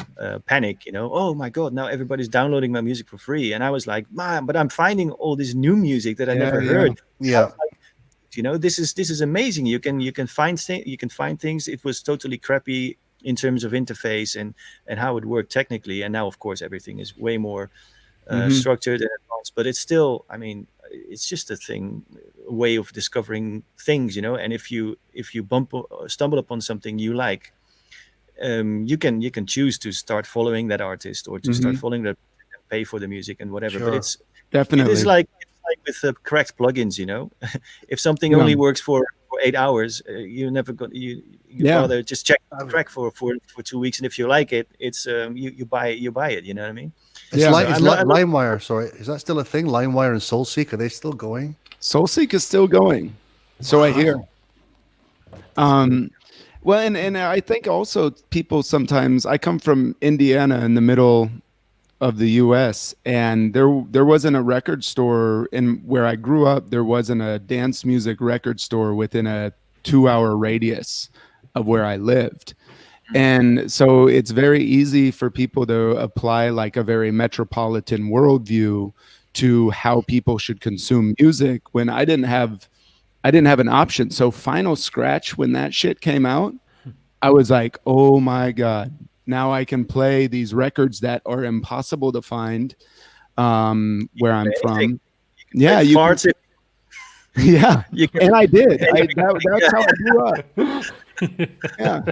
panic, oh my God, now everybody's downloading my music for free. And I was like, man, but I'm finding all this new music that I never heard. Yeah. This is amazing. You can find things. It was totally crappy in terms of interface and how it worked technically. And now, of course, everything is way more structured and advanced. But it's still, I mean, it's just a way of discovering things, And if you stumble upon something you like, you can choose to start following that artist or to start following that and pay for the music and whatever. Sure. But it's Definitely. like with the correct plugins, if something only works for 8 hours, you never got you rather just check the track for 2 weeks, and if you like it, it's you buy it. You know what I mean? It's LimeWire. Sorry, is that still a thing? LimeWire and SoulSeek, are they still going? SoulSeek is still going, so I hear. Well, and I think also people sometimes. I come from Indiana in the middle of the U.S. and there wasn't a record store in where I grew up. There wasn't a dance music record store within a 2-hour radius of where I lived. And so it's very easy for people to apply like a very metropolitan worldview to how people should consume music when I didn't have an option. So Final Scratch, when that shit came out, I was like, oh my God, now I can play these records that are impossible to find where I'm from. Yeah, Like you can, farts. yeah, You can, and I did. That's how I grew up. Yeah.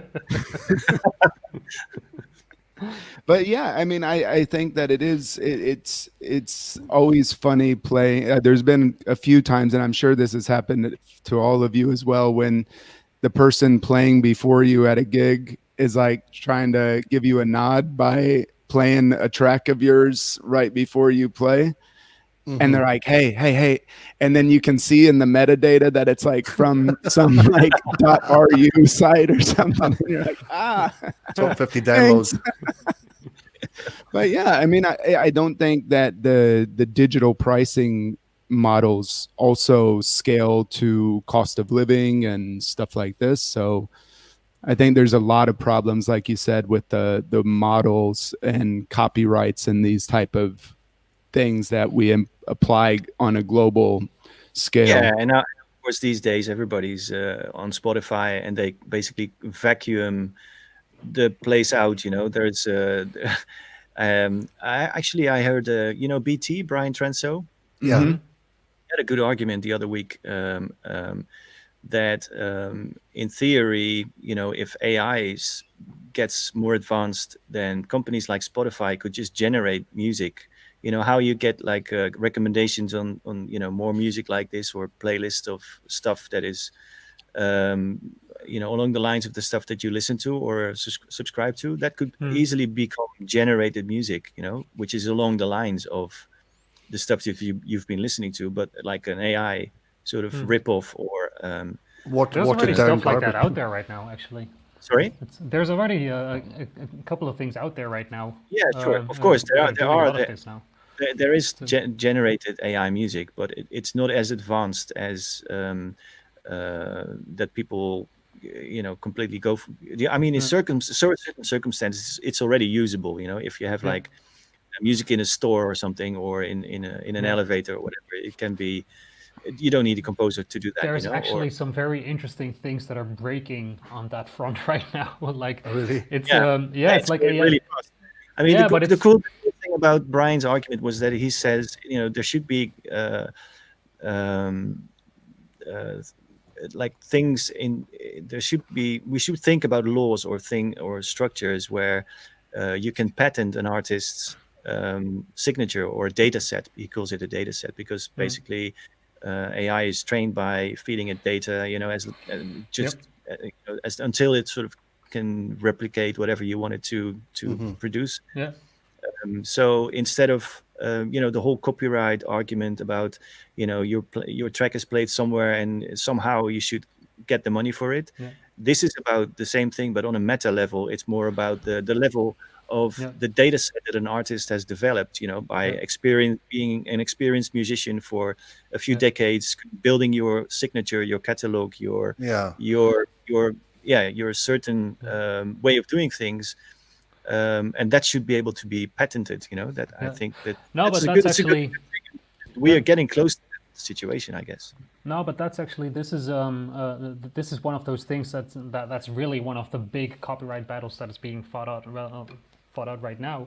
But yeah, I mean, I think that it's always funny playing. There's been a few times, and I'm sure this has happened to all of you as well, when the person playing before you at a gig is like trying to give you a nod by playing a track of yours right before you play. And they're like, hey, and then you can see in the metadata that it's like from some like .ru site or something. And you're like, Top 50 downloads. but yeah, I mean, I don't think that the digital pricing models also scale to cost of living and stuff like this. So I think there's a lot of problems, like you said, with the models and copyrights and these type of things that we apply on a global scale. yeah, and now, of course, these days everybody's on Spotify, and they basically vacuum the place out. There's I heard BT Brian Trenso Yeah. had a good argument the other week, that in theory, if AI gets more advanced, then companies like Spotify could just generate music. How you get like recommendations on more music like this, or playlist of stuff that is along the lines of the stuff that you listen to or subscribe to, that could easily become generated music, which is along the lines of the stuff that you've been listening to, but like an AI sort of ripoff or There's watered already down stuff like that garbage. out there right now, actually. sorry. There's already a couple of things out there right now. Yeah, sure. Of course, there doing a are lot of this now. there is generated AI music, but it's not as advanced as that people completely go for. I mean, in certain circumstances, it's already usable. If you have like music in a store or something, or in an elevator or whatever, it can be. You don't need a composer to do that. There's actually some very interesting things that are breaking on that front right now. Like, Really? it's Yeah, it's like going AI. really fast. I mean, Yeah, the, but the it's cool thing about Brian's argument was that he says, there should be um, uh, like things in there should be we should think about laws or structures where you can patent an artist's signature or data set. He calls it a data set because basically AI is trained by feeding it data, as just as until it sort of can replicate whatever you want it to produce. yeah. So instead of the whole copyright argument about your track is played somewhere and somehow you should get the money for it, Yeah. this is about the same thing, but on a meta level. It's more about the level of Yeah. the data set that an artist has developed, by experience, being an experienced musician for a few decades, building your signature, your catalog, your Yeah. your certain way of doing things. And that should be able to be patented. That I think that No, but a that's good, it's a good actually thing. We are getting close to that situation, I guess. no, but that's actually this is one of those things that's really one of the big copyright battles that is being fought out right now,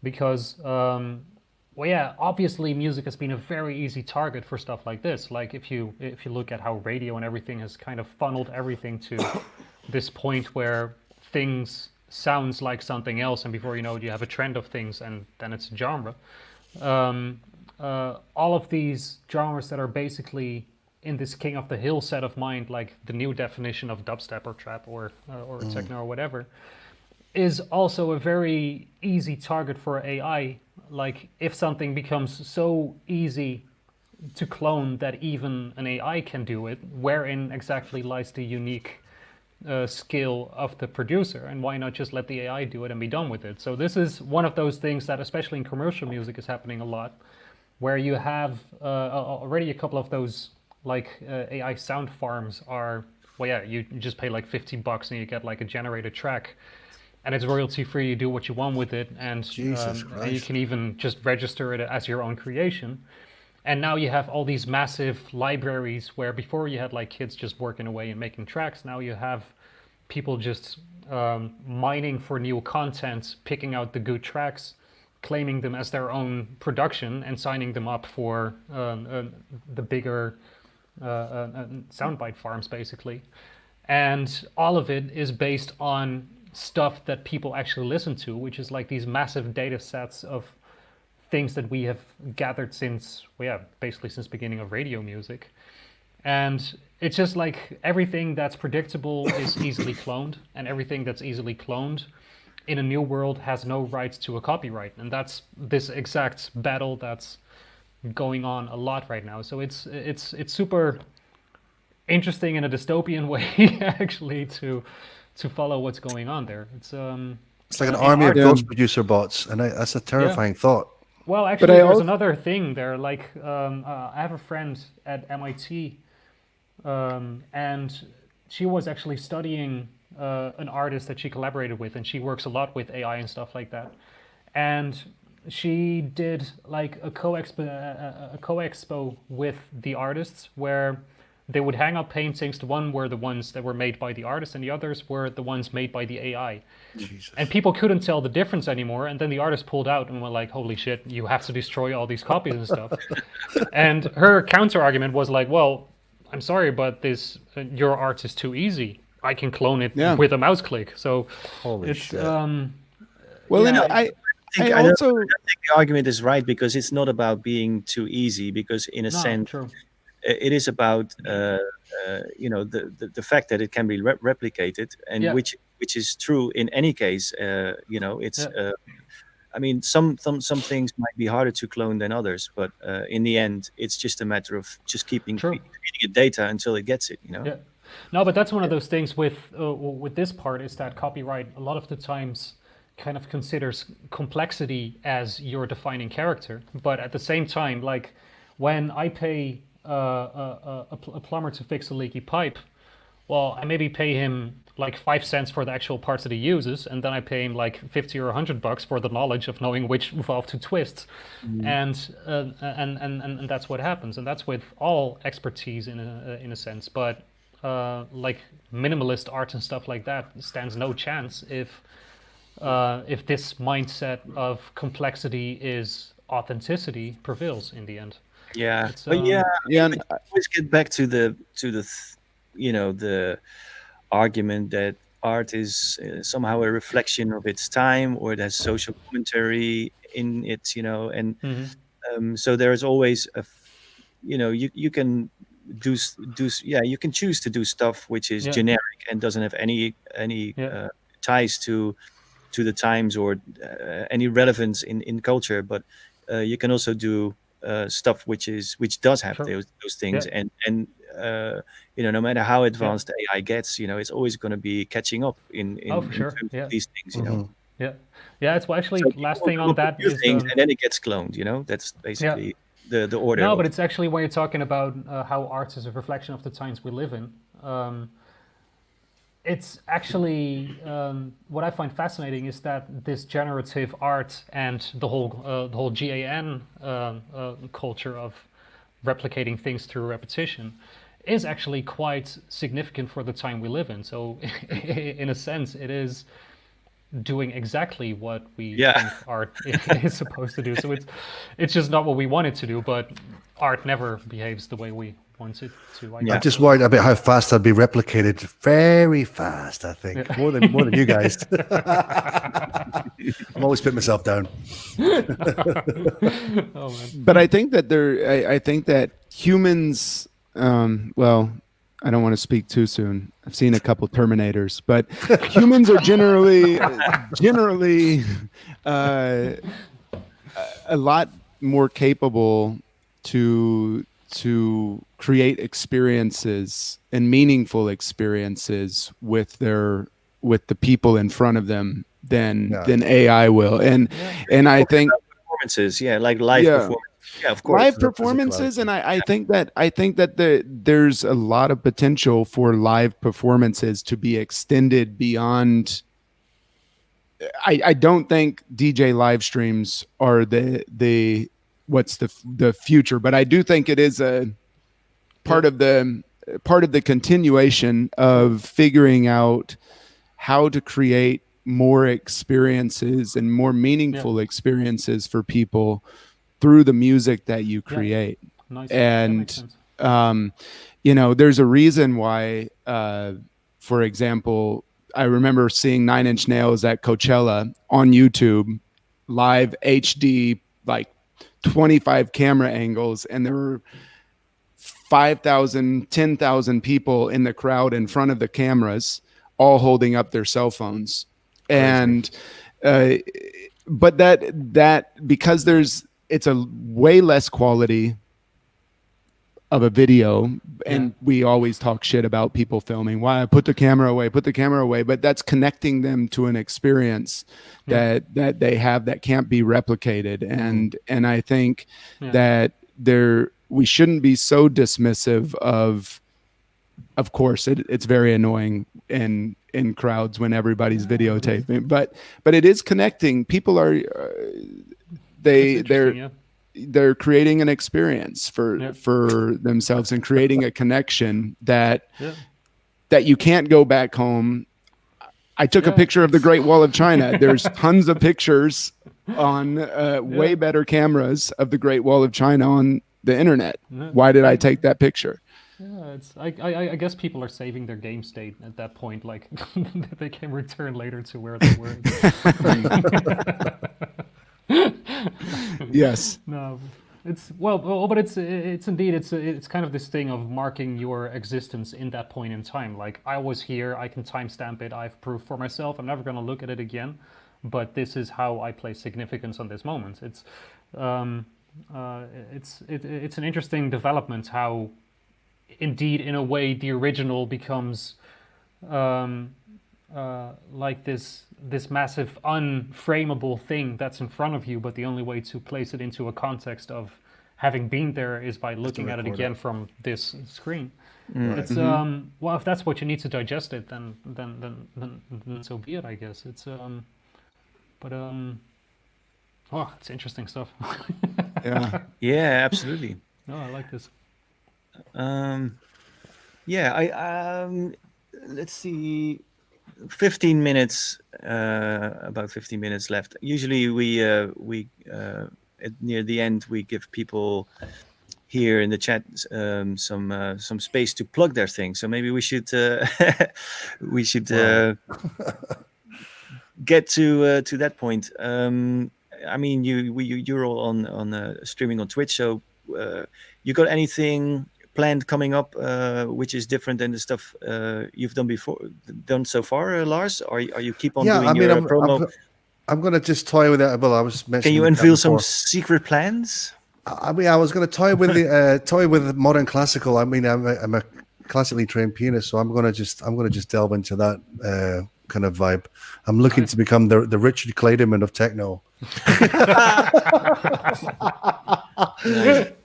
because well, yeah, obviously music has been a very easy target for stuff like this. Like if you look at how radio and everything has kind of funneled everything to this point where things sounds like something else, and before you know it, you have a trend of things, and then it's a genre. All of these genres that are basically in this king of the hill set of mind, like the new definition of dubstep or trap or techno or whatever, is also a very easy target for AI. Like if something becomes so easy to clone that even an AI can do it, wherein exactly lies the unique skill of the producer, and why not just let the AI do it and be done with it? So this is one of those things that, especially in commercial music, is happening a lot, where you have already a couple of those like AI sound farms are, well, yeah, you just pay like $50 and you get like a generated track, and it's royalty free. You do what you want with it, and Jesus and you Christ. can even just register it as your own creation. And now you have all these massive libraries where before you had like kids just working away and making tracks. Now you have people just mining for new content, picking out the good tracks, claiming them as their own production, and signing them up for the bigger soundbite farms, basically. And all of it is based on stuff that people actually listen to, which is like these massive data sets of things that we have gathered since, well, yeah, basically since beginning of radio music. And it's just like everything that's predictable is easily cloned, and everything that's easily cloned in a new world has no rights to a copyright. And that's this exact battle that's going on a lot right now. So it's super interesting in a dystopian way actually to follow what's going on there. It's like an in army of art- ghost producer bots, and that's a terrifying thought. Well, actually, I there's also- another thing there. Like, I have a friend at MIT, and she was actually studying an artist that she collaborated with, and she works a lot with AI and stuff like that. And she did like a co-expo with the artists where they would hang up paintings. The one were the ones that were made by the artist, and the others were the ones made by the AI. Jesus. And people couldn't tell the difference anymore. And then the artist pulled out and were like, holy shit, you have to destroy all these copies and stuff. And her counter argument was like, well, I'm sorry, but this your art is too easy. I can clone it with a mouse click. So Holy it's shit. Well, yeah, I I don't also think the argument is right, because it's not about being too easy, because in a no, sense true. it is about the fact that it can be replicated, and Yeah. which is true in any case. It's Yeah. I mean, some things might be harder to clone than others, but in the end it's just a matter of just keeping True. feeding it data until it gets it, Yeah. No, but that's one of those things with this part, is that copyright a lot of the times kind of considers complexity as your defining character. But at the same time, like when I pay a plumber to fix a leaky pipe, well, I maybe pay him like 5 cents for the actual parts that he uses, and then I pay him like 50 or $100 for the knowledge of knowing which valve to twist, and that's what happens, and that's with all expertise in a sense. But like minimalist art and stuff like that stands no chance if this mindset of complexity is authenticity prevails in the end. Yeah, It's, but yeah, yeah, I always get back to the the argument that art is somehow a reflection of its time, or it has social commentary in it, and so there is always you can you can choose to do stuff which is Yeah. generic and doesn't have any Yeah. ties to the times, or any relevance in culture, but you can also do stuff which does have Sure. those things, Yeah. and no matter how advanced AI gets, it's always going to be catching up in Oh, for sure. terms Yeah. of these things, Yeah, yeah. It's actually So last people thing come on up with that new is things, and then it gets cloned. That's basically the order. no, of but it. it's actually when you're talking about how art is a reflection of the times we live in. It's actually what I find fascinating is that this generative art and the whole GAN culture of replicating things through repetition is actually quite significant for the time we live in. So, in a sense, it is doing exactly what we think art is supposed to do. So it's just not what we want it to do, but art never behaves the way we want it to. I I'm guess. just worried about how fast I'd be replicated. Very fast, I think. More than you guys. I'm always putting myself down. Oh, man. but I think that I think that humans, well, I don't want to speak too soon. I've seen a couple Terminators, but humans are generally a lot more capable to to create experiences and meaningful experiences with the people in front of them than AI will. And I think performances, like live Yeah. performances. Yeah, of course. live performances, and I think that there's a lot of potential for live performances to be extended beyond. I don't think DJ live streams are the what's the future, but I do think it is a part of the continuation of figuring out how to create more experiences and more meaningful experiences for people through the music that you create. Nice. That makes And sense. there's a reason why, for example, I remember seeing 9 Inch Nails at Coachella on YouTube, live HD, like 25 camera angles, and there were 5,000, 10,000 people in the crowd in front of the cameras, all holding up their cell phones. And but that because it's a way less quality of a video, and we always talk shit about people filming. Why? Put the camera away, but that's connecting them to an experience that they have that can't be replicated. And I think that we shouldn't be so dismissive of course it's very annoying in crowds when everybody's videotaping, but it is connecting. People are they're creating an experience for themselves and creating a connection that you can't go back home. I took a picture of the Great Wall of China. There's tons of pictures on way better cameras of the Great Wall of China on the internet. Why did I take that picture? Yeah, I guess people are saving their game state at that point, like they can return later to where they were. Yes. No, but it's indeed it's kind of this thing of marking your existence in that point in time. Like, I was here, I can timestamp it, I've proved for myself, I'm never going to look at it again, but this is how I place significance on this moment. It's an interesting development how, indeed, in a way, the original becomes like this massive unframeable thing that's in front of you, but the only way to place it into a context of having been there is by looking at it again from this screen. It's well, if that's what you need to digest it, then so be it, I guess. It's it's interesting stuff. Yeah, absolutely. No, I like this. Let's see, 15 minutes, about 15 minutes left. Usually we near the end we give people here in the chat some space to plug their things. So maybe we should get to that point. I mean, you're all on streaming on Twitch, so you got anything planned coming up which is different than the stuff you've done so far, Lars? Or are you keep on doing your promo? I'm going to just toy with it. Well, I was mentioning. Can you unveil some secret plans? I mean, I was going to toy with the modern classical. I mean, I'm a classically trained pianist, so I'm going to just delve into that kind of vibe. I'm looking to become the Richard Clayderman of techno.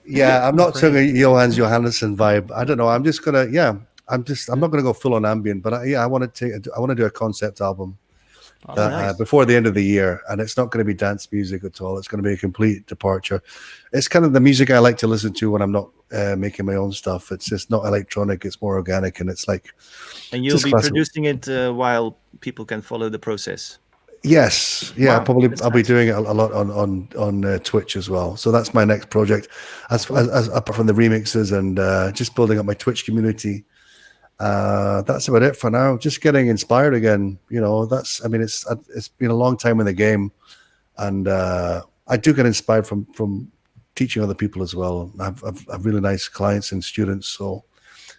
Yeah, I'm not talking Johannes Johannesson vibe. I don't know. I'm just gonna. I'm not gonna go full on ambient, but I want to do a concept album before the end of the year, and it's not going to be dance music at all. It's going to be a complete departure. It's kind of the music I like to listen to when I'm not making my own stuff. It's just not electronic. It's more organic, and it's like. And you'll be producing it while people can follow the process. Yes, yeah, wow, probably. I'll be doing it a lot on Twitch as well. So that's my next project, as apart from the remixes and just building up my Twitch community. That's about it for now. Just getting inspired again. You know, it's been a long time in the game, and I do get inspired from teaching other people as well. I've really nice clients and students, so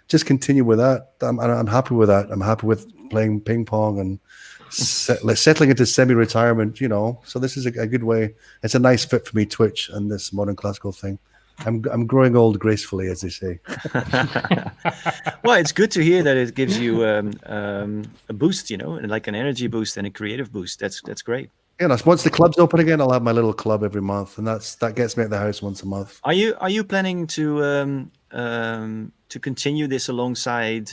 just continue with that. I'm happy with that. I'm happy with playing ping pong and settling into semi-retirement. You know, so this is a good way. It's a nice fit for me, Twitch and this modern classical thing. I'm growing old gracefully, as they say. Well, it's good to hear that it gives you a boost, like an energy boost and a creative boost. That's great. You know, once the club's open again, I'll have my little club every month, and that gets me at the house once a month. Are you planning to continue this alongside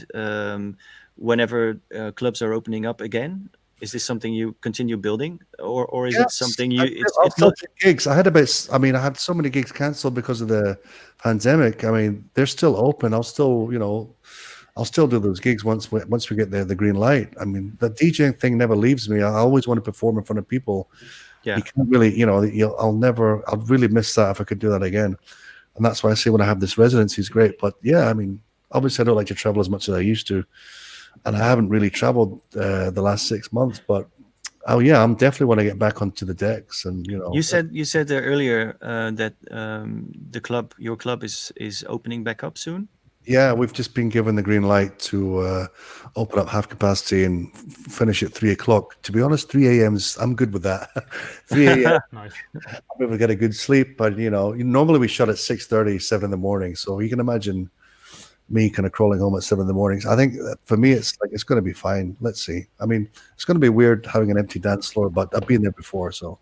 whenever clubs are opening up again? Is this something you continue building, or is it Yes, something I'll it's still not? take gigs. I had so many gigs cancelled because of the pandemic. I mean, they're still open. I'll still do those gigs once we get the green light. I mean, the DJing thing never leaves me. I always want to perform in front of people. Yeah. You can't really, I'll really miss that if I could do that again. And that's why I say when I have this residency is great. But yeah, I mean, obviously I don't like to travel as much as I used to. And I haven't really traveled the last 6 months, but oh yeah, I'm definitely want to get back onto the decks. And You said earlier that your club is opening back up soon. yeah, we've just been given the green light to open up half capacity and finish at 3 o'clock. To be honest, 3 a.m.'s I'm good with that. 3 a.m. Nice. I'm able to get a good sleep, but normally we shut at 6:30, 7 in the morning. So you can imagine me kind of crawling home at 7 in the mornings. I think that for me, it's going to be fine. Let's see. I mean, it's going to be weird having an empty dance floor, but I've been there before. So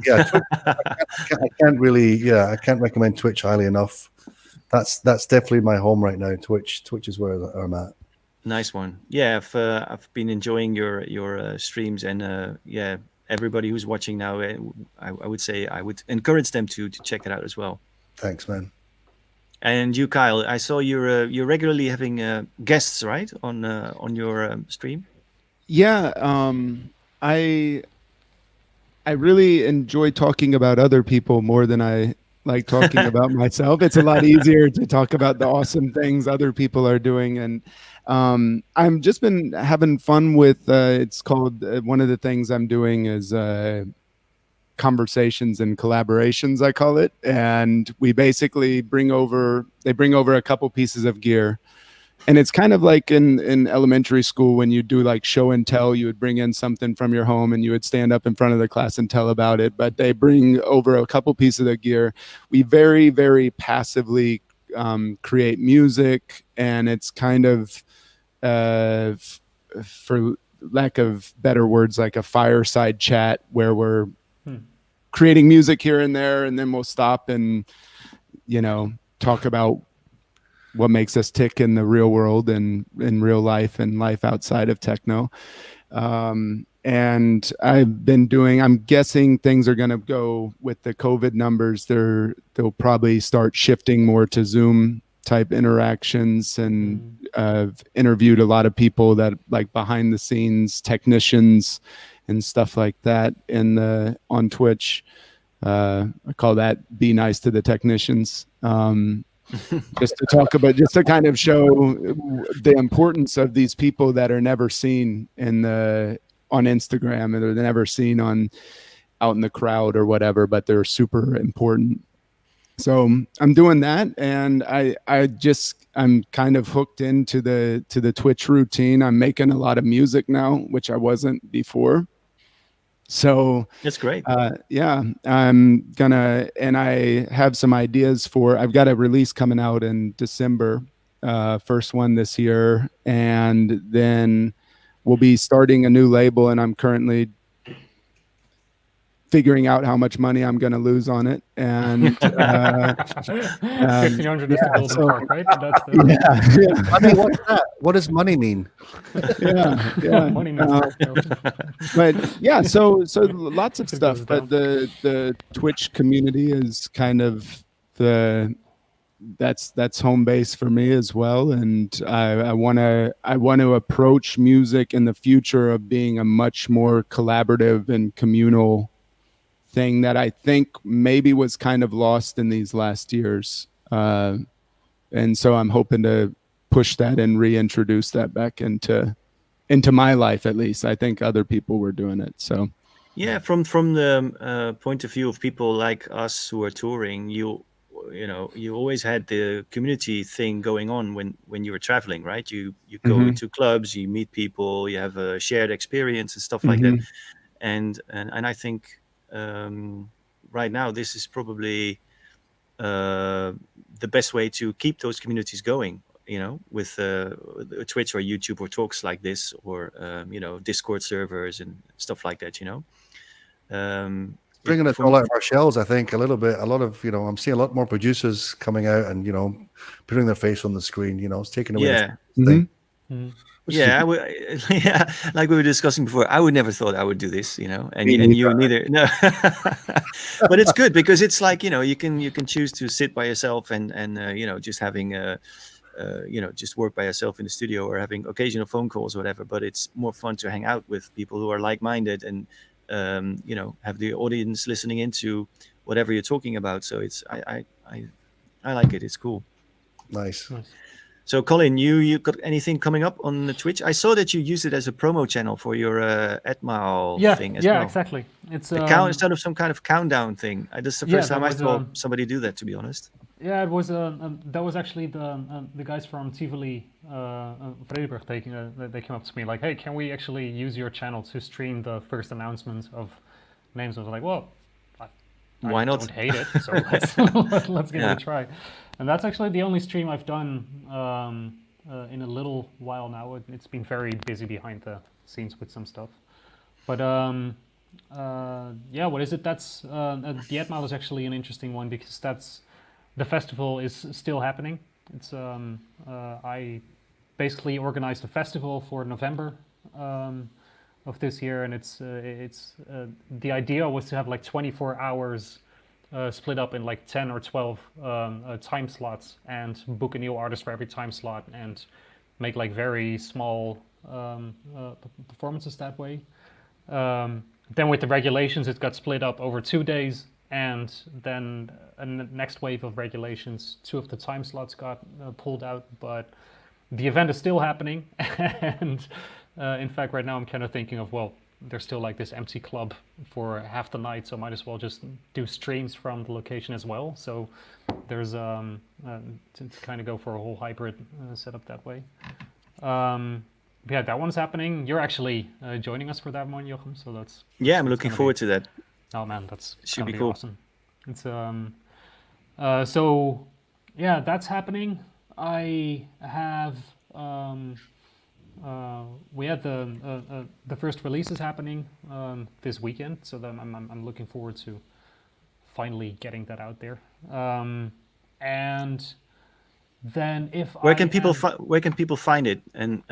yeah, I can't really, I can't recommend Twitch highly enough. That's definitely my home right now. Twitch is where I'm at. Nice one. Yeah, I've been enjoying your streams, and yeah, everybody who's watching now, I would say I would encourage them to check it out as well. Thanks, man. And you, Kyle, I saw you're regularly having guests, right, on your stream. Yeah, I really enjoy talking about other people more than I like talking about myself. It's a lot easier to talk about the awesome things other people are doing, and I've just been having fun with. It's called one of the things I'm doing is conversations and collaborations, I call it, and we basically bring over a couple pieces of gear. And it's kind of like in elementary school when you do like show and tell, you would bring in something from your home and you would stand up in front of the class and tell about it. But they bring over a couple pieces of gear. We very, very passively create music, and it's kind of, for lack of better words, like a fireside chat where we're creating music here and there, and then we'll stop and, talk about what makes us tick in the real world and in real life and life outside of techno. And I'm guessing things are going to go with the COVID numbers. They'll probably start shifting more to Zoom type interactions, and I've interviewed a lot of people that like behind the scenes technicians and stuff like that on Twitch. I call that "Be Nice to the Technicians." Just to kind of show the importance of these people that are never seen on Instagram, and they're never seen out in the crowd or whatever, but they're super important. So I'm doing that, and I'm kind of hooked into the Twitch routine. I'm making a lot of music now, which I wasn't before. So that's great. Yeah, and I have some ideas I've got a release coming out in December, first one this year, and then we'll be starting a new label, and I'm currently figuring out how much money I'm going to lose on it. And 1,500 is the golden part, right? That's I mean, what's that? What does money mean? Yeah. Money means but yeah, so lots of stuff. But the Twitch community is kind of that's home base for me as well, and I want to approach music in the future of being a much more collaborative and communal thing that I think maybe was kind of lost in these last years, and so I'm hoping to push that and reintroduce that back into my life. At least I think other people were doing it. So yeah, from the point of view of people like us who are touring, you always had the community thing going on when you were traveling, right? You go into clubs, you meet people, you have a shared experience and stuff like that. And I think right now this is probably the best way to keep those communities going. With Twitch or YouTube or talks like this, or Discord servers and stuff like that. Bringing us for all me- out of our shells, I think, a little bit. A lot of, I'm seeing a lot more producers coming out and, putting their face on the screen. It's taking away Yeah. the thing. Which is Yeah, yeah, like we were discussing before, I would never thought I would do this, and Me and you neither. neither. No, but it's good because it's like you can choose to sit by yourself and just having just work by yourself in the studio or having occasional phone calls or whatever. But it's more fun to hang out with people who are like-minded and have the audience listening into whatever you're talking about. So it's I like it. It's cool. nice. So, Colin, you got anything coming up on the Twitch? I saw that you used it as a promo channel for your Etmal thing as well. Yeah, exactly. It's Instead of some kind of countdown thing. This is the first time I was, saw somebody do that, to be honest. Yeah, it was that was actually the guys from Tivoli, Ferreira, they came up to me like, hey, can we actually use your channel to stream the first announcement of names? I was like, well, Why not? Don't hate it, so let's give it a try. And that's actually the only stream I've done in a little while now. It's been very busy behind the scenes with some stuff. But what is it? That's the Etmal is actually an interesting one because the festival is still happening. It's I basically organized a festival for November of this year, and it's the idea was to have like 24 hours split up in like 10 or 12 time slots and book a new artist for every time slot and make like very small performances that way. Then with the regulations, it got split up over 2 days, and then a next wave of regulations, 2 of the time slots got pulled out, but the event is still happening. And in fact, right now I'm kind of thinking of, well, there's still like this empty club for half the night, so might as well just do streams from the location as well. So there's to kind of go for a whole hybrid setup that way. Yeah, that one's happening. You're actually joining us for that one, Jochem, so that's... Yeah, I'm looking forward to that. Oh man, that's Should be gonna cool. Awesome. It's so yeah, that's happening. I have we had the first releases happening this weekend, so then I'm looking forward to finally getting that out there. And then Where can people find it? And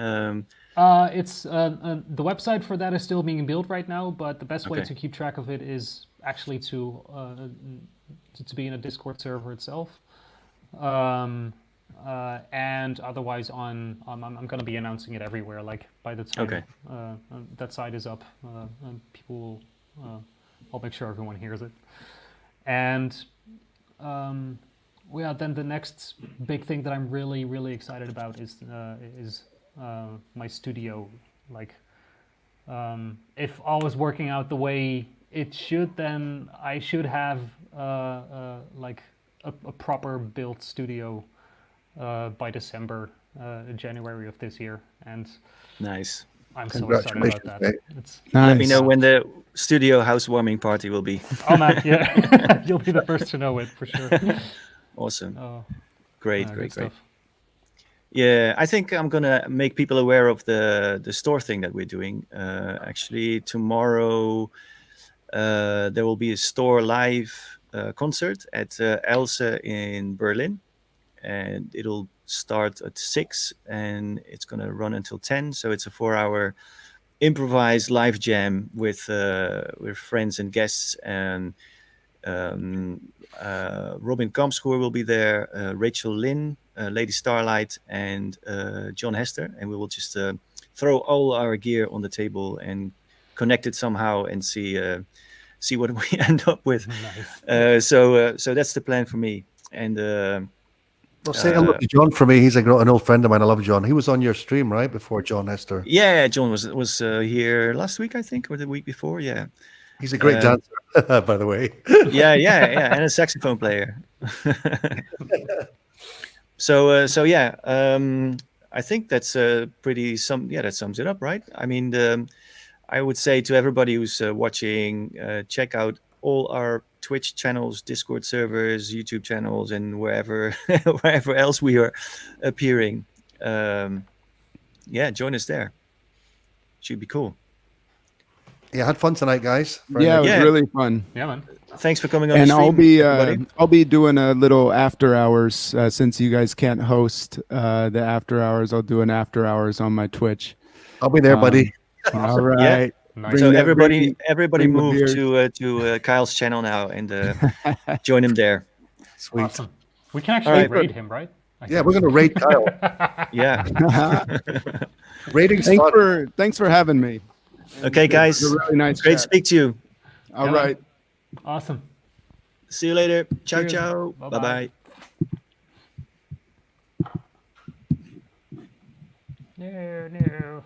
it's the website for that is still being built right now, but the best way Okay. to keep track of it is actually to be in a Discord server itself. And otherwise I'm going to be announcing it everywhere. Like by the time that site is up, and people will, I'll make sure everyone hears it. And then the next big thing that I'm really, really excited about is my studio. Like, if all is working out the way it should, then I should have like a proper built studio by December, January of this year, and nice. I'm so excited about that. Mate. It's, Nice. Let me know when the studio housewarming party will be. oh man, yeah, you'll be the first to know it for sure. Awesome. Oh, Great, good great. stuff. Yeah, I think I'm gonna make people aware of the store thing that we're doing. Actually, tomorrow there will be a Stoor live concert at Else in Berlin, and it'll start at 6 and it's gonna run until 10. So it's a 4-hour improvised live jam with friends and guests, and Robin Kampschoor will be there, Rachel Lynn, Lady Starlight, and John Hester, and we will just throw all our gear on the table and connect it somehow and see what we end up with. Nice. So that's the plan for me. And Well, say hello to John for me. He's an old friend of mine. I love John. He was on your stream, right? Before John Hester. yeah, John was here last week, I think, or the week before. Yeah, He's a great dancer, by the way. yeah, and a saxophone player. So yeah, I think that's pretty that sums it up, right? I mean, I would say to everybody who's watching, check out all our Twitch channels, Discord servers, YouTube channels, and wherever wherever else we are appearing. Yeah, join us there. Should be cool. Yeah, I had fun tonight, guys. Very Yeah, it nice. was Yeah. really fun. Yeah, man. Thanks for coming on And the stream, everybody. I'll be doing a little after hours since you guys can't host the after hours. I'll do an after hours on my Twitch. I'll be there, buddy. All right. Nice. So Bring that- everybody bring the move beers. to Kyle's channel now and join him there. Sweet. Awesome. We can actually right. raid him, right? I Yeah, think. we're gonna raid Kyle. Yeah. Rating's fun. Thanks for having me. Okay, It guys. was a really nice Great to chat. speak to you. All Yeah. right. Awesome. See you later. Ciao, Cheers. ciao. Bye-bye. Bye-bye. No, no.